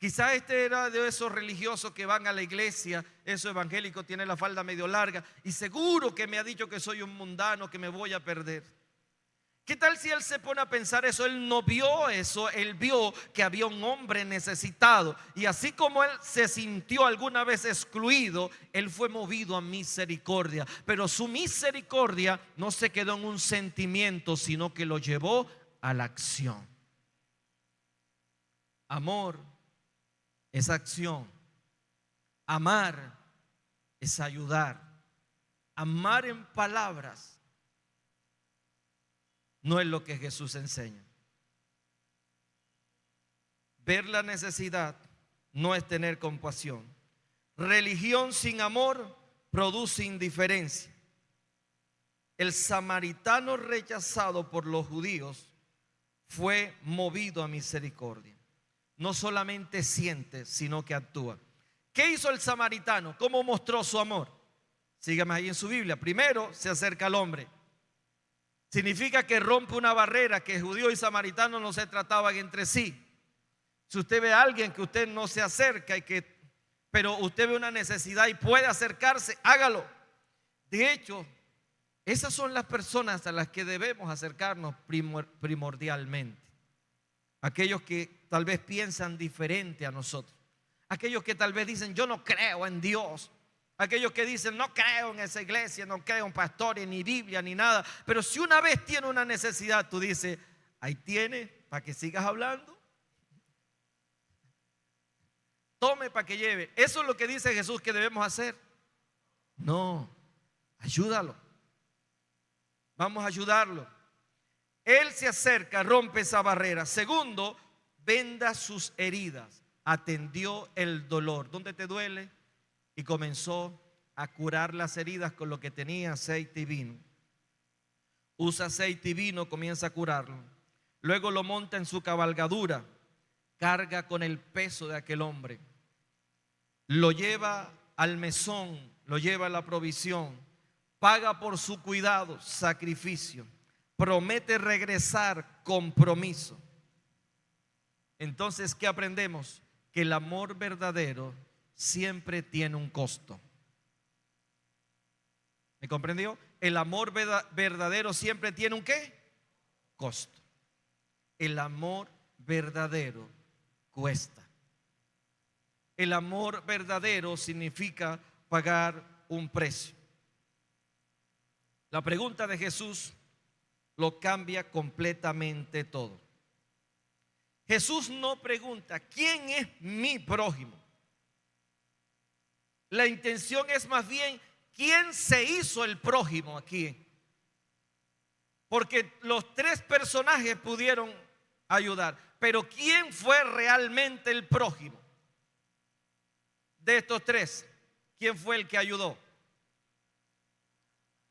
Quizá este era de esos religiosos que van a la iglesia, esos evangélicos, tiene la falda medio larga y seguro que me ha dicho que soy un mundano, que me voy a perder. ¿Qué tal si él se pone a pensar eso? Él no vio eso, él vio que había un hombre necesitado. Y así como él se sintió alguna vez excluido, él fue movido a misericordia. Pero su misericordia no se quedó en un sentimiento, sino que lo llevó a la acción. Amor es acción. Amar es ayudar. Amar en palabras no es lo que Jesús enseña. Ver la necesidad no es tener compasión. Religión sin amor produce indiferencia. El samaritano rechazado por los judíos fue movido a misericordia. No solamente siente, sino que actúa. ¿Qué hizo el samaritano? ¿Cómo mostró su amor? Sígame ahí en su Biblia. Primero se acerca al hombre. Significa que rompe una barrera, que judío y samaritano no se trataban entre sí. Si usted ve a alguien que usted no se acerca pero usted ve una necesidad y puede acercarse, hágalo. De hecho, esas son las personas a las que debemos acercarnos primordialmente. Aquellos que tal vez piensan diferente a nosotros. Aquellos que tal vez dicen, yo no creo en Dios. Aquellos que dicen, no creo en esa iglesia, no creo en pastores, ni Biblia, ni nada. Pero si una vez tiene una necesidad, tú dices, ahí tiene, para que sigas hablando. Tome para que lleve. ¿Eso es lo que dice Jesús que debemos hacer? No, ayúdalo. Vamos a ayudarlo. Él se acerca, rompe esa barrera. Segundo, venda sus heridas. Atendió el dolor. ¿Dónde te duele? Y comenzó a curar las heridas con lo que tenía, aceite y vino. Usa aceite y vino, comienza a curarlo. Luego lo monta en su cabalgadura, carga con el peso de aquel hombre. Lo lleva al mesón, lo lleva a la provisión, paga por su cuidado, sacrificio. Promete regresar, compromiso. Entonces, ¿qué aprendemos? Que el amor verdadero siempre tiene un costo. ¿Me comprendió? El amor verdadero siempre tiene un ¿qué? Costo. El amor verdadero cuesta. El amor verdadero significa pagar un precio. La pregunta de Jesús lo cambia completamente todo. Jesús no pregunta, ¿quién es mi prójimo? La intención es más bien, ¿quién se hizo el prójimo aquí? Porque los tres personajes pudieron ayudar, pero ¿quién fue realmente el prójimo? De estos tres, ¿quién fue el que ayudó?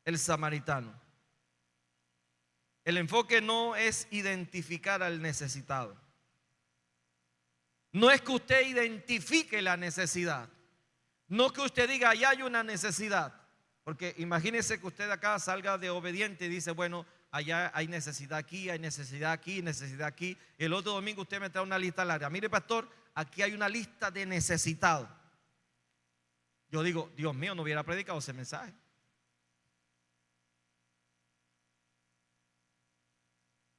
El samaritano. El enfoque no es identificar al necesitado. No es que usted identifique la necesidad. No que usted diga, allá hay una necesidad. Porque imagínese que usted acá salga de obediente y dice, bueno, allá hay necesidad aquí, hay necesidad aquí, necesidad aquí. El otro domingo usted me trae una lista larga. Mire, pastor, aquí hay una lista de necesitados. Yo digo, Dios mío, no hubiera predicado ese mensaje.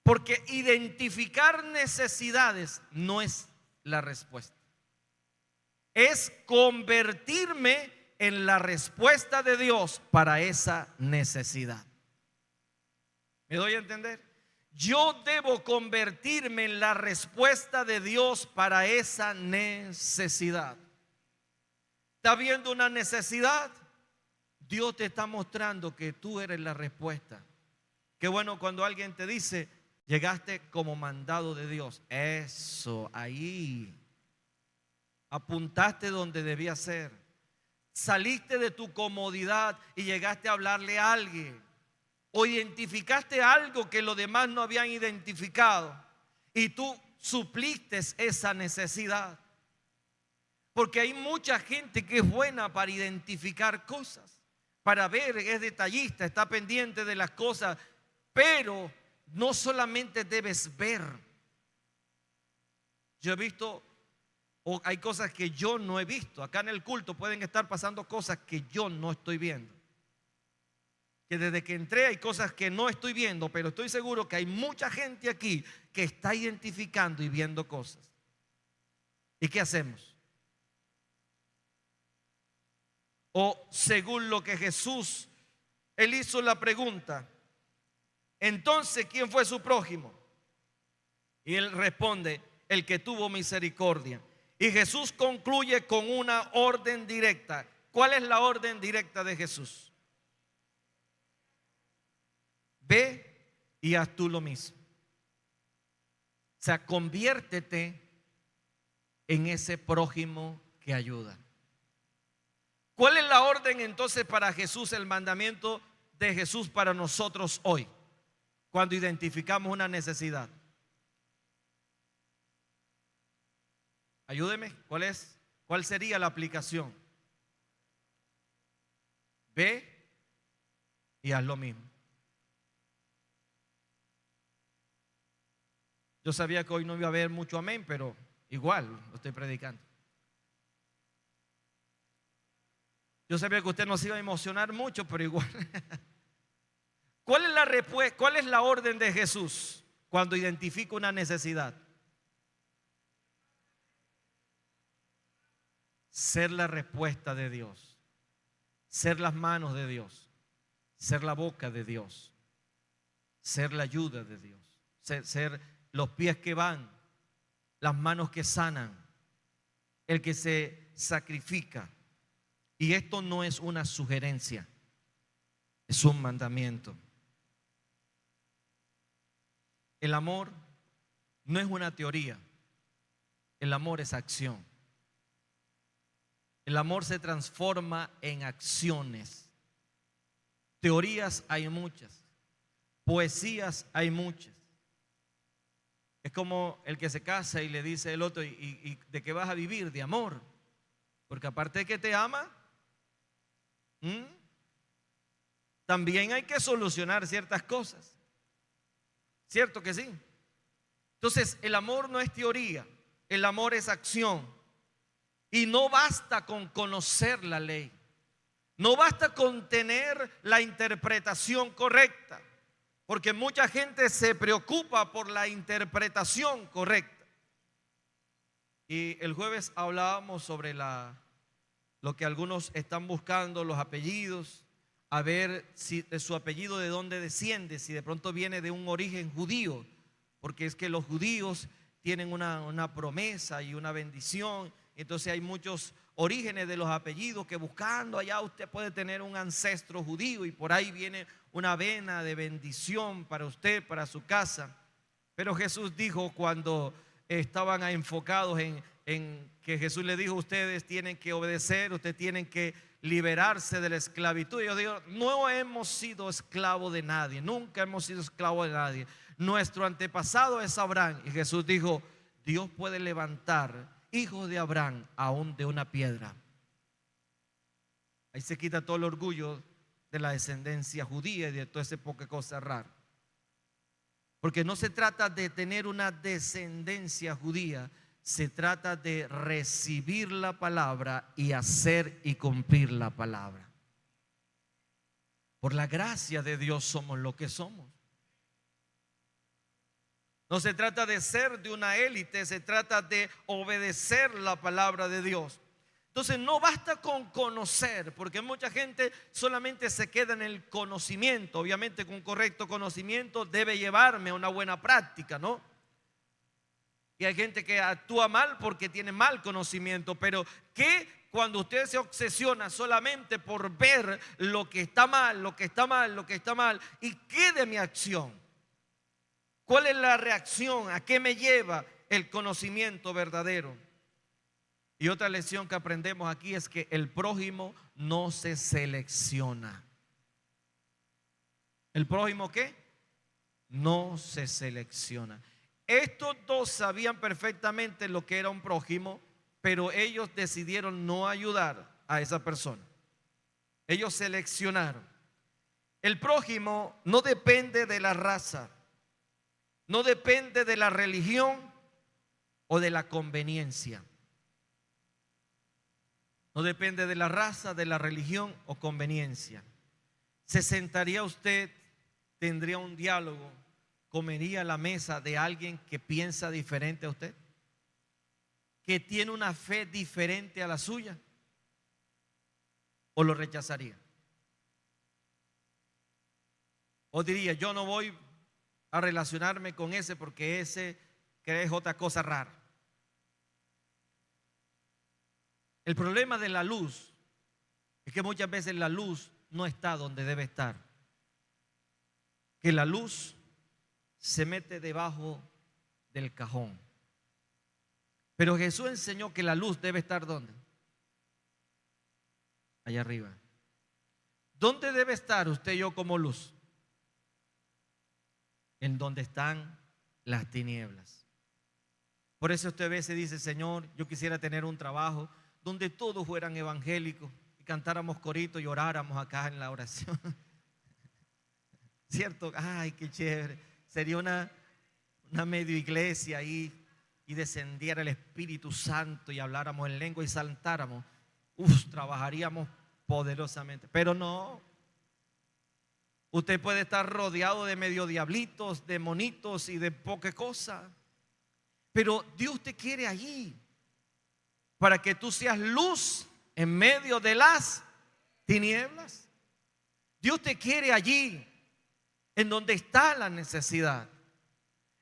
Porque identificar necesidades no es la respuesta. Es convertirme en la respuesta de Dios para esa necesidad. ¿Me doy a entender? Yo debo convertirme en la respuesta de Dios para esa necesidad. ¿Está viendo una necesidad? Dios te está mostrando que tú eres la respuesta. Qué bueno cuando alguien te dice, llegaste como mandado de Dios. Eso, ahí. Apuntaste donde debía ser. Saliste de tu comodidad y llegaste a hablarle a alguien. O identificaste algo que los demás no habían identificado y tú supliste esa necesidad. Porque hay mucha gente que es buena para identificar cosas, para ver, es detallista, está pendiente de las cosas, pero no solamente debes ver. Yo he visto, o hay cosas que yo no he visto. Acá en el culto pueden estar pasando cosas que yo no estoy viendo. que desde que entré hay cosas que no estoy viendo, pero estoy seguro que hay mucha gente aquí que está identificando y viendo cosas. ¿Y qué hacemos? O según lo que Jesús, él hizo la pregunta, entonces, ¿quién fue su prójimo? Y él responde, el que tuvo misericordia. Y Jesús concluye con una orden directa. ¿Cuál es la orden directa de Jesús? Ve y haz tú lo mismo. O sea, conviértete en ese prójimo que ayuda. ¿Cuál es la orden entonces para Jesús, el mandamiento de Jesús para nosotros hoy, cuando identificamos una necesidad? Ayúdeme, ¿cuál sería la aplicación? Ve y haz lo mismo. Yo sabía que hoy no iba a haber mucho amén, pero igual lo estoy predicando. Yo sabía que usted no se iba a emocionar mucho, pero igual. ¿Cuál es la orden de Jesús cuando identifica una necesidad? Ser la respuesta de Dios, ser las manos de Dios, ser la boca de Dios, ser la ayuda de Dios, ser los pies que van, las manos que sanan, el que se sacrifica. Y esto no es una sugerencia, es un mandamiento. El amor no es una teoría, el amor es acción. El amor se transforma en acciones. Teorías hay muchas, poesías hay muchas. Es como el que se casa y le dice el otro, ¿y de qué vas a vivir? De amor. Porque aparte de que te ama, también hay que solucionar ciertas cosas. ¿Cierto que sí? Entonces, el amor no es teoría, el amor es acción. Y no basta con conocer la ley, no basta con tener la interpretación correcta, porque mucha gente se preocupa por la interpretación correcta. Y el jueves hablábamos sobre lo que algunos están buscando, los apellidos, a ver si de su apellido de dónde desciende, si de pronto viene de un origen judío, porque es que los judíos tienen una promesa y una bendición. Entonces hay muchos orígenes de los apellidos que buscando allá usted puede tener un ancestro judío y por ahí viene una vena de bendición para usted, para su casa. Pero Jesús dijo, cuando estaban enfocados en que Jesús le dijo, ustedes tienen que obedecer, ustedes tienen que liberarse de la esclavitud. Yo digo, no hemos sido esclavos de nadie, nunca hemos sido esclavos de nadie. Nuestro antepasado es Abraham. Y Jesús dijo, Dios puede levantar hijos de Abraham aún de una piedra. Ahí se quita todo el orgullo de la descendencia judía y de toda esa poca cosa rara. Porque no se trata de tener una descendencia judía, se trata de recibir la palabra y hacer y cumplir la palabra. Por la gracia de Dios somos lo que somos. No se trata de ser de una élite, se trata de obedecer la palabra de Dios. Entonces no basta con conocer, porque mucha gente solamente se queda en el conocimiento. Obviamente con un correcto conocimiento debe llevarme a una buena práctica, ¿no? Y hay gente que actúa mal porque tiene mal conocimiento, pero ¿qué cuando usted se obsesiona solamente por ver lo que está mal, lo que está mal, lo que está mal? ¿Y qué de mi acción? ¿Cuál es la reacción? ¿A qué me lleva el conocimiento verdadero? Y otra lección que aprendemos aquí es que el prójimo no se selecciona. ¿El prójimo qué? No se selecciona. Estos dos sabían perfectamente lo que era un prójimo, pero ellos decidieron no ayudar a esa persona. Ellos seleccionaron. El prójimo no depende de la raza, no depende de la religión o de la conveniencia. No depende de la raza, de la religión o conveniencia. ¿Se sentaría usted, tendría un diálogo, comería a la mesa de alguien que piensa diferente a usted? ¿Que tiene una fe diferente a la suya? ¿O lo rechazaría? ¿O diría, yo no voy a relacionarme con ese porque ese cree otra cosa rara? El problema de la luz es que muchas veces la luz no está donde debe estar. Que la luz se mete debajo del cajón. Pero Jesús enseñó que la luz debe estar ¿dónde? Allá arriba. ¿Dónde debe estar usted y yo como luz? En donde están las tinieblas. Por eso usted a veces dice, Señor, yo quisiera tener un trabajo donde todos fueran evangélicos y cantáramos coritos y oráramos acá en la oración. ¿Cierto? Ay, qué chévere. Sería una medio iglesia ahí y descendiera el Espíritu Santo y habláramos en lengua y saltáramos. Trabajaríamos poderosamente. Pero no. Usted puede estar rodeado de medio diablitos, de monitos y de poca cosa. Pero Dios te quiere allí para que tú seas luz en medio de las tinieblas. Dios te quiere allí en donde está la necesidad,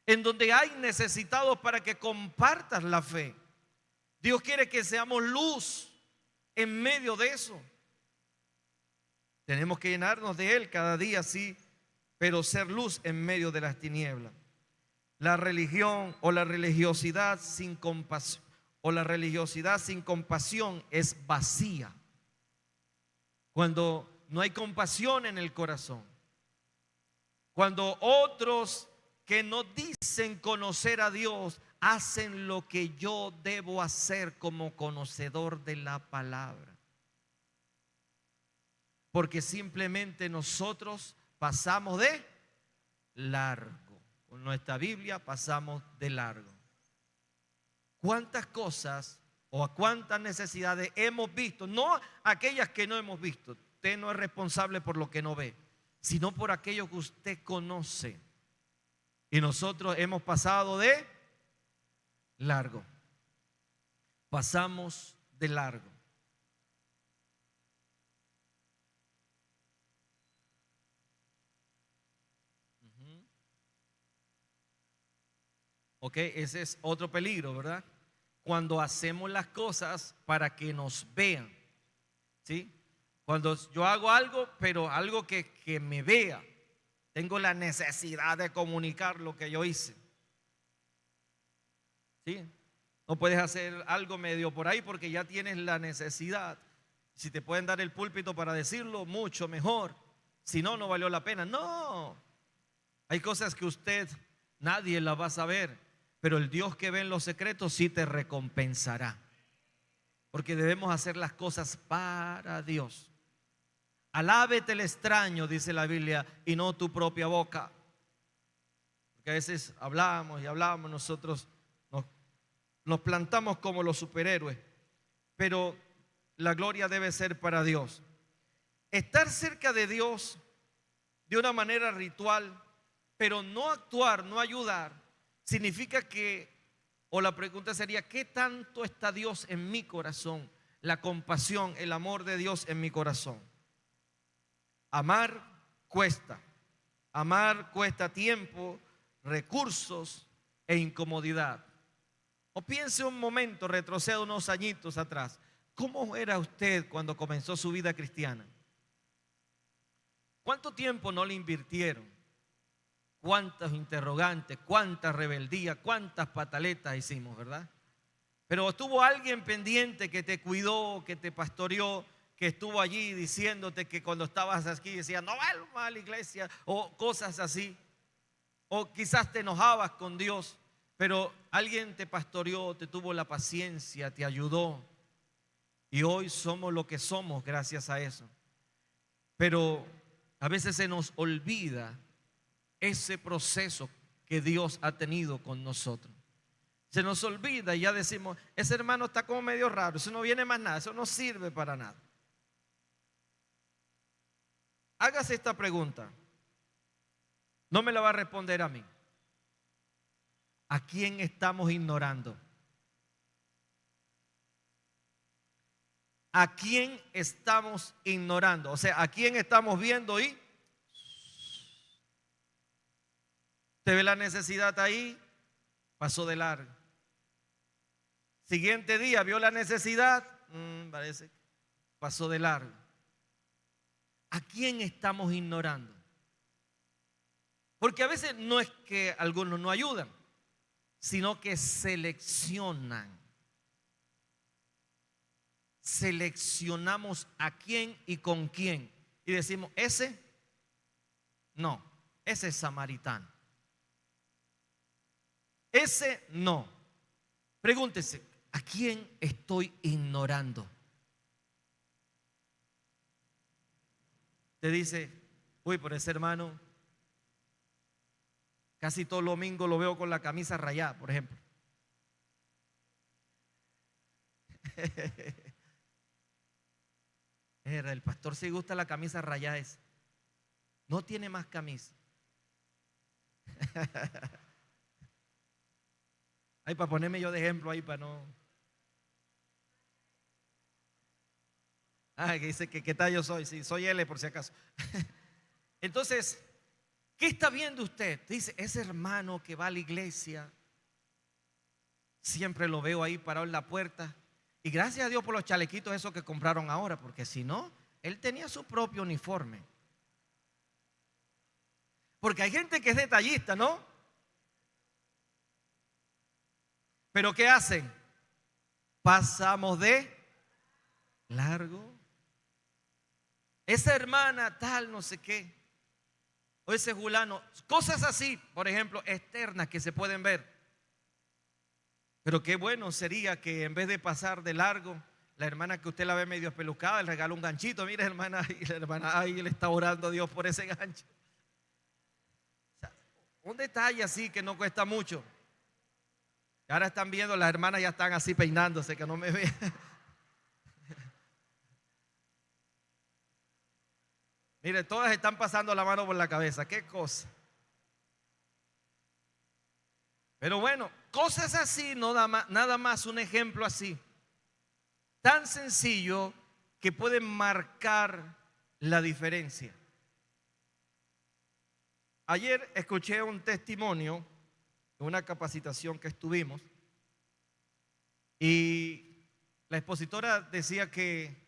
en donde hay necesitados para que compartas la fe. Dios quiere que seamos luz en medio de eso. Tenemos que llenarnos de Él cada día, sí, pero ser luz en medio de las tinieblas. La religión o la religiosidad sin compasión, es vacía. Cuando no hay compasión en el corazón. Cuando otros que no dicen conocer a Dios hacen lo que yo debo hacer como conocedor de la palabra. Porque simplemente nosotros pasamos de largo. Con nuestra Biblia pasamos de largo. ¿Cuántas cosas o a cuántas necesidades hemos visto? No aquellas que no hemos visto. Usted no es responsable por lo que no ve, sino por aquello que usted conoce. Y nosotros hemos pasado de largo. Pasamos de largo. Ok, ese es otro peligro, ¿verdad? Cuando hacemos las cosas para que nos vean, ¿sí? Cuando yo hago algo, pero algo que me vea, tengo la necesidad de comunicar lo que yo hice, ¿sí? No puedes hacer algo medio por ahí porque ya tienes la necesidad. Si te pueden dar el púlpito para decirlo, mucho mejor. Si no, no valió la pena. No, hay cosas que nadie las va a saber. Pero el Dios que ve en los secretos sí te recompensará. Porque debemos hacer las cosas para Dios. Alábete el extraño, dice la Biblia, y no tu propia boca. Porque a veces hablamos y hablamos, nosotros nos plantamos como los superhéroes. Pero la gloria debe ser para Dios. Estar cerca de Dios de una manera ritual, pero no actuar, no ayudar, significa o la pregunta sería, ¿qué tanto está Dios en mi corazón? La compasión, el amor de Dios en mi corazón. Amar cuesta tiempo, recursos e incomodidad. O piense un momento, retroceda unos añitos atrás. ¿Cómo era usted cuando comenzó su vida cristiana? ¿Cuánto tiempo no le invirtieron? Cuántos interrogantes, cuánta rebeldía, cuántas pataletas hicimos, ¿verdad? Pero estuvo alguien pendiente que te cuidó, que te pastoreó, que estuvo allí diciéndote que cuando estabas aquí decía, no vuelvas a la iglesia, o cosas así. O quizás te enojabas con Dios, pero alguien te pastoreó, te tuvo la paciencia, te ayudó. Y hoy somos lo que somos gracias a eso. Pero a veces se nos olvida ese proceso que Dios ha tenido con nosotros. Se nos olvida y ya decimos, ese hermano está como medio raro, eso no viene más nada, eso no sirve para nada. Hágase esta pregunta. No me la va a responder a mí. ¿A quién estamos ignorando? ¿A quién estamos ignorando? O sea, ¿a quién estamos viendo y usted ve la necesidad ahí, pasó de largo? Siguiente día vio la necesidad, parece, pasó de largo. ¿A quién estamos ignorando? Porque a veces no es que algunos no ayudan, sino que seleccionan. Seleccionamos a quién y con quién. Y decimos, ese no, ese es samaritano. Ese no. Pregúntese, ¿a quién estoy ignorando? Te dice, uy, por ese hermano, casi todo el domingo lo veo con la camisa rayada, por ejemplo. El pastor sí gusta la camisa rayada. No tiene más camisa. Ay, para ponerme yo de ejemplo ahí, para no. Ah, que dice que qué tal yo soy. Sí, soy L por si acaso. Entonces, ¿qué está viendo usted? Dice, ese hermano que va a la iglesia, siempre lo veo ahí parado en la puerta. Y gracias a Dios por los chalequitos esos que compraron ahora, porque si no, él tenía su propio uniforme. Porque hay gente que es detallista, ¿no? Pero ¿qué hacen? Pasamos de largo. Esa hermana tal, no sé qué. O ese fulano. Cosas así, por ejemplo, externas que se pueden ver. Pero qué bueno sería que en vez de pasar de largo, la hermana que usted la ve medio espelucada, le regala un ganchito. Mire, hermana, y la hermana, ay, le está orando a Dios por ese gancho. O sea, un detalle así que no cuesta mucho. Y ahora están viendo, las hermanas ya están así peinándose, que no me vean. Mire, todas están pasando la mano por la cabeza. Qué cosa. Pero bueno, cosas así, nada más un ejemplo así. Tan sencillo que pueden marcar la diferencia. Ayer escuché un testimonio de una capacitación que estuvimos y la expositora decía que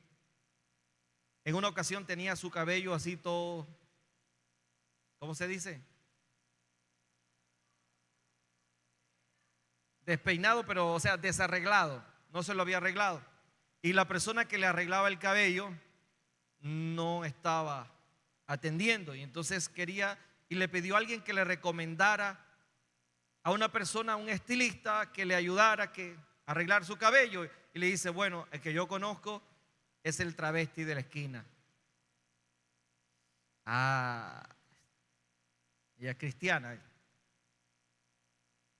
en una ocasión tenía su cabello así todo, ¿cómo se dice? Despeinado, pero o sea, desarreglado, no se lo había arreglado. Y la persona que le arreglaba el cabello no estaba atendiendo y entonces quería y le pidió a alguien que le recomendara a una persona, a un estilista que le ayudara a arreglar su cabello y le dice, bueno, el que yo conozco es el travesti de la esquina. Ah, ella es cristiana.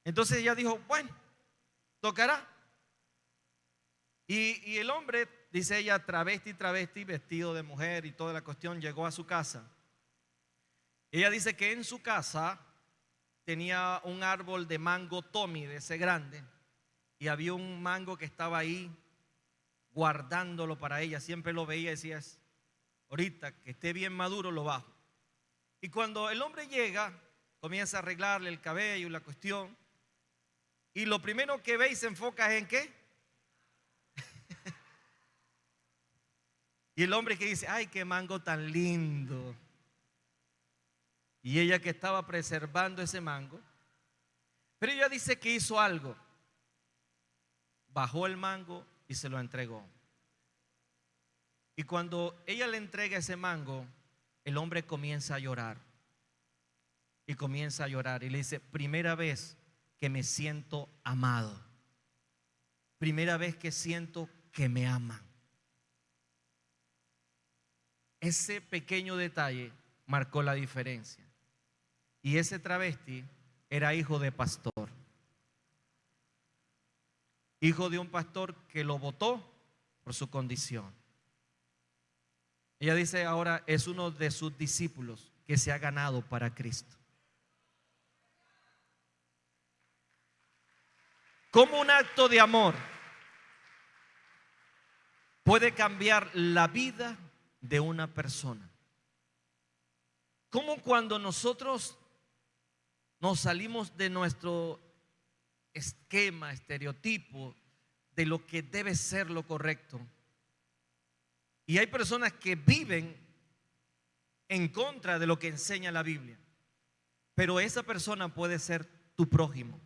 Entonces ella dijo, bueno, tocará. Y el hombre, dice ella, travesti, vestido de mujer y toda la cuestión, llegó a su casa. Ella dice que en su casa tenía un árbol de mango Tommy, de ese grande, y había un mango que estaba ahí guardándolo para ella. Siempre lo veía y decía, ahorita que esté bien maduro lo bajo. Y cuando el hombre llega, comienza a arreglarle el cabello y la cuestión, y lo primero que ve y se enfoca es en ¿qué? Y el hombre que dice, ay, qué mango tan lindo. Y ella que estaba preservando ese mango, pero ella dice que hizo algo. Bajó el mango y se lo entregó. Y cuando ella le entrega ese mango, el hombre comienza a llorar. Y comienza a llorar y le dice, primera vez que me siento amado. Primera vez que siento que me aman. Ese pequeño detalle marcó la diferencia. Y ese travesti era hijo de pastor. Hijo de un pastor que lo votó por su condición. Ella dice ahora es uno de sus discípulos que se ha ganado para Cristo. ¿Cómo un acto de amor puede cambiar la vida de una persona? ¿Cómo cuando nosotros nos salimos de nuestro esquema, estereotipo de lo que debe ser lo correcto? Y hay personas que viven en contra de lo que enseña la Biblia, pero esa persona puede ser tu prójimo.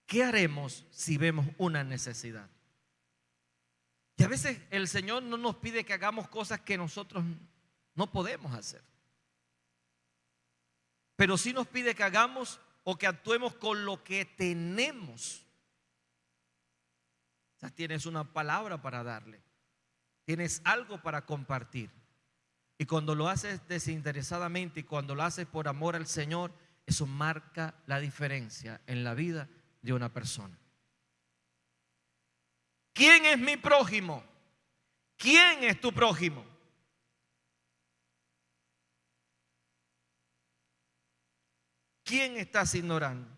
¿Qué haremos si vemos una necesidad? Y a veces el Señor no nos pide que hagamos cosas que nosotros no podemos hacer, pero sí nos pide que hagamos o que actuemos con lo que tenemos. O sea, tienes una palabra para darle, tienes algo para compartir. Y cuando lo haces desinteresadamente y cuando lo haces por amor al Señor, eso marca la diferencia en la vida de una persona. ¿Quién es mi prójimo? ¿Quién es tu prójimo? ¿Quién estás ignorando?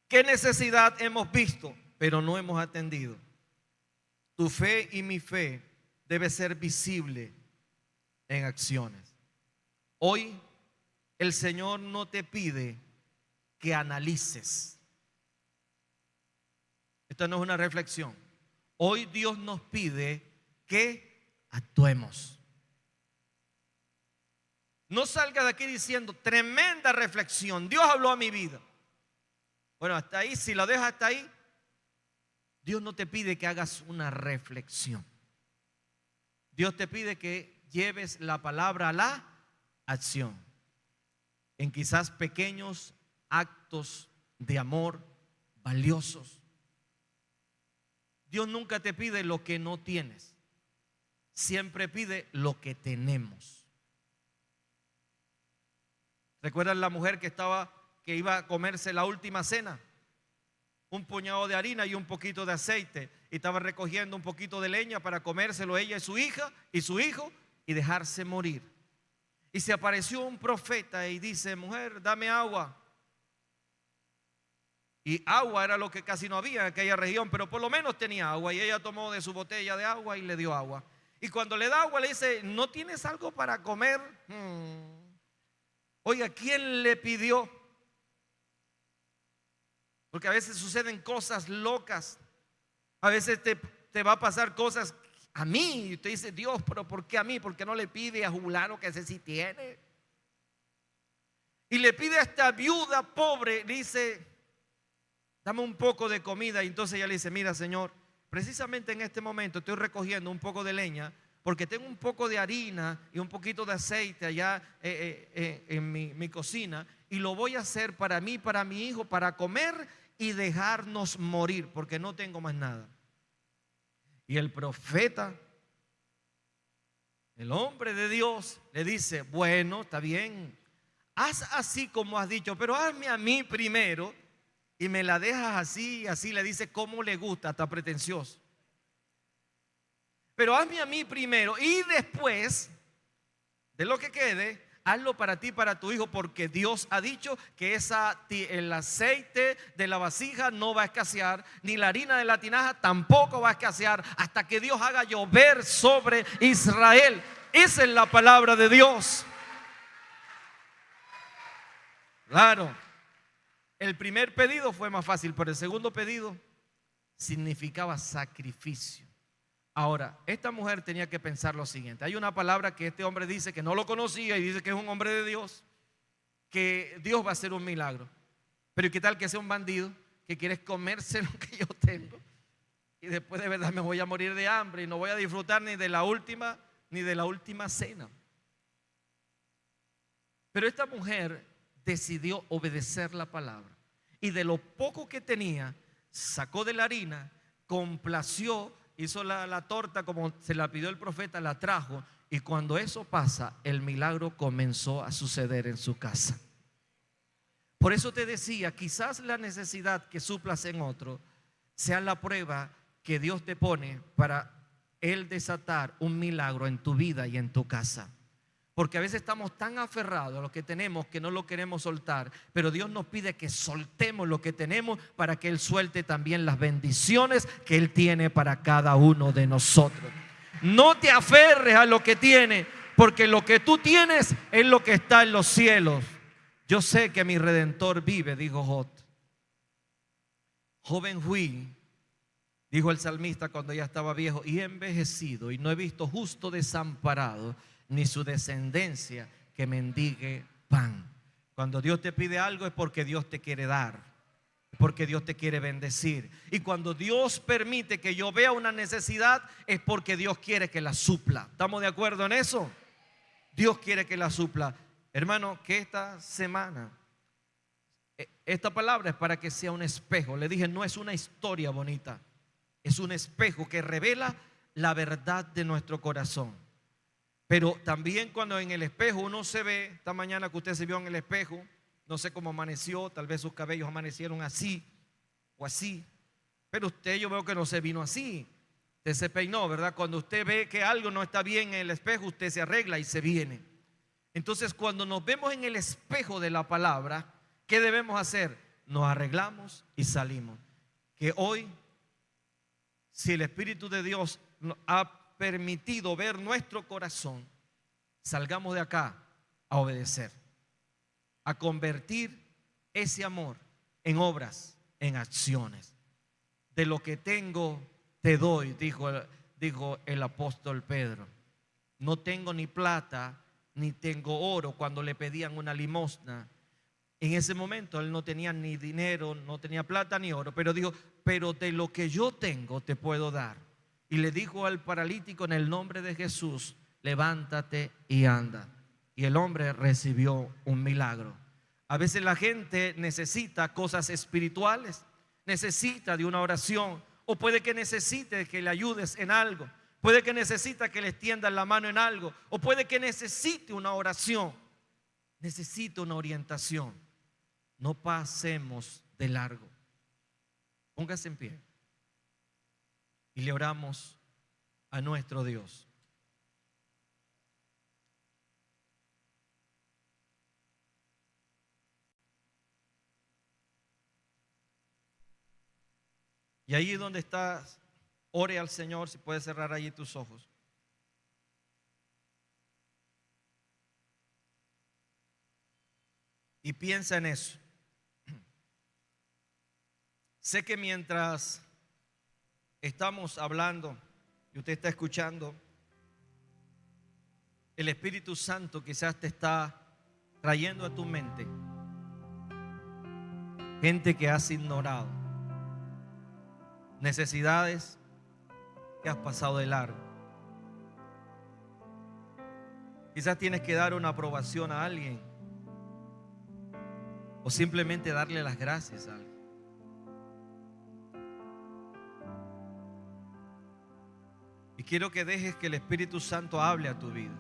¿Qué necesidad hemos visto pero no hemos atendido? Tu fe y mi fe debe ser visible en acciones. Hoy el Señor no te pide que analices. Esto no es una reflexión. Hoy Dios nos pide que actuemos. No salga de aquí diciendo tremenda reflexión, Dios habló a mi vida. Bueno, hasta ahí, si lo dejas hasta ahí, Dios no te pide que hagas una reflexión. Dios te pide que lleves la palabra a la acción, en quizás pequeños actos de amor valiosos. Dios nunca te pide lo que no tienes, siempre pide lo que tenemos. ¿Recuerdan la mujer que iba a comerse la última cena? Un puñado de harina y un poquito de aceite, y estaba recogiendo un poquito de leña para comérselo ella y su hija y su hijo y dejarse morir. Y se apareció un profeta y dice: mujer, dame agua. Y agua era lo que casi no había en aquella región, pero por lo menos tenía agua. Y ella tomó de su botella de agua y le dio agua. Y cuando le da agua le dice: ¿no tienes algo para comer? Oiga, ¿quién le pidió? Porque a veces suceden cosas locas. A veces te va a pasar cosas a mí. Y usted dice: Dios, pero ¿por qué a mí? ¿Por qué no le pide a fulano que ese sí tiene? Y le pide a esta viuda pobre, le dice: dame un poco de comida. Y entonces ella le dice: mira, Señor, precisamente en este momento estoy recogiendo un poco de leña porque tengo un poco de harina y un poquito de aceite allá en mi cocina, y lo voy a hacer para mí, para mi hijo, para comer y dejarnos morir, porque no tengo más nada. Y el profeta, el hombre de Dios, le dice: bueno, está bien, haz así como has dicho, pero hazme a mí primero. Y me la dejas así, así. Le dice como le gusta, hasta pretencioso. Pero hazme a mí primero y después de lo que quede, hazlo para ti, para tu hijo, porque Dios ha dicho que el aceite de la vasija no va a escasear, ni la harina de la tinaja tampoco va a escasear, hasta que Dios haga llover sobre Israel. Esa es la palabra de Dios. Claro. El primer pedido fue más fácil, pero el segundo pedido significaba sacrificio. Ahora, esta mujer tenía que pensar lo siguiente. Hay una palabra que este hombre dice que no lo conocía y dice que es un hombre de Dios, que Dios va a hacer un milagro. Pero ¿qué tal que sea un bandido que quiere comerse lo que yo tengo? Y después de verdad me voy a morir de hambre y no voy a disfrutar ni de la última cena. Pero esta mujer decidió obedecer la palabra, y de lo poco que tenía sacó de la harina, complació, hizo la torta como se la pidió el profeta, la trajo, y cuando eso pasa, el milagro comenzó a suceder en su casa. Por eso te decía, quizás la necesidad que suplas en otro sea la prueba que Dios te pone para Él desatar un milagro en tu vida y en tu casa. Porque a veces estamos tan aferrados a lo que tenemos que no lo queremos soltar. Pero Dios nos pide que soltemos lo que tenemos para que Él suelte también las bendiciones que Él tiene para cada uno de nosotros. No te aferres a lo que tienes, porque lo que tú tienes es lo que está en los cielos. Yo sé que mi Redentor vive, dijo Job. Joven fui, dijo el salmista cuando ya estaba viejo, y envejecido, y no he visto justo desamparado, ni su descendencia que mendigue pan. Cuando Dios te pide algo es porque Dios te quiere dar, porque Dios te quiere bendecir. Y cuando Dios permite que yo vea una necesidad es porque Dios quiere que la supla. ¿Estamos de acuerdo en eso? Dios quiere que la supla. Hermano, que esta semana, esta palabra es para que sea un espejo. Le dije, no es una historia bonita, es un espejo que revela la verdad de nuestro corazón. Pero también cuando en el espejo uno se ve, esta mañana que usted se vio en el espejo, no sé cómo amaneció, tal vez sus cabellos amanecieron así o así, pero usted, yo veo que no se vino así, usted se peinó, ¿verdad? Cuando usted ve que algo no está bien en el espejo, usted se arregla y se viene. Entonces, cuando nos vemos en el espejo de la palabra, ¿qué debemos hacer? Nos arreglamos y salimos. Que hoy, si el Espíritu de Dios nos ha permitido ver nuestro corazón, salgamos de acá a obedecer, a convertir ese amor en obras, en acciones. De lo que tengo te doy, dijo el apóstol Pedro. No tengo ni plata ni tengo oro. Cuando le pedían una limosna, en ese momento él no tenía ni dinero, no tenía plata ni oro, pero dijo, pero de lo que yo tengo te puedo dar. Y le dijo al paralítico, en el nombre de Jesús, levántate y anda. Y el hombre recibió un milagro. A veces la gente necesita cosas espirituales, necesita de una oración, o puede que necesite que le ayudes en algo, puede que necesita que le extiendas la mano en algo, o puede que necesite una oración, necesita una orientación. No pasemos de largo. Póngase en pie y le oramos a nuestro Dios. Y ahí donde estás, ore al Señor, si puedes cerrar allí tus ojos. Y piensa en eso. Sé que mientras estamos hablando y usted está escuchando, el Espíritu Santo quizás te está trayendo a tu mente gente que has ignorado, necesidades que has pasado de largo. Quizás tienes que dar una aprobación a alguien o simplemente darle las gracias a alguien. Y quiero que dejes que el Espíritu Santo hable a tu vida.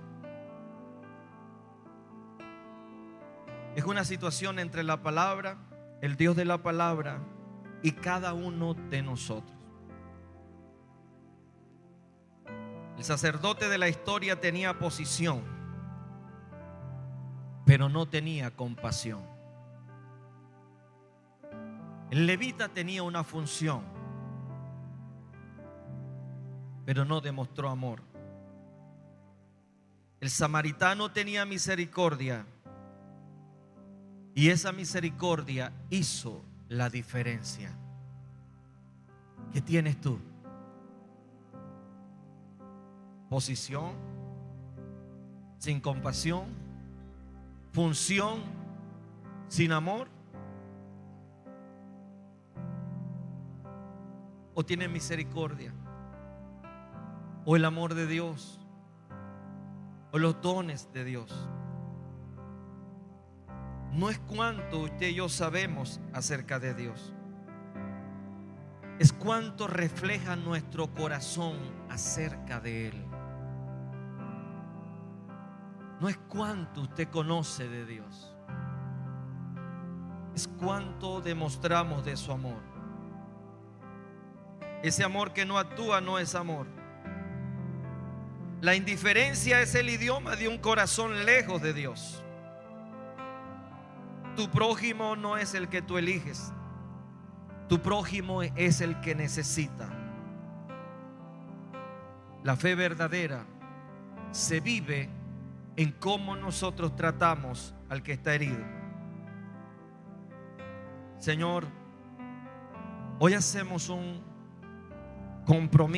Es una situación entre la palabra, el Dios de la palabra y cada uno de nosotros. El sacerdote de la historia tenía posición, pero no tenía compasión. El levita tenía una función, pero no demostró amor. El samaritano tenía misericordia y esa misericordia hizo la diferencia. ¿Qué tienes tú? Posición sin compasión, función sin amor, o tienes misericordia, o el amor de Dios, o los dones de Dios. No es cuánto usted y yo sabemos acerca de Dios, es cuánto refleja nuestro corazón acerca de Él. No es cuánto usted conoce de Dios, es cuánto demostramos de su amor. Ese amor que no actúa no es amor. La indiferencia es el idioma de un corazón lejos de Dios. Tu prójimo no es el que tú eliges. Tu prójimo es el que necesita. La fe verdadera se vive en cómo nosotros tratamos al que está herido. Señor, hoy hacemos un compromiso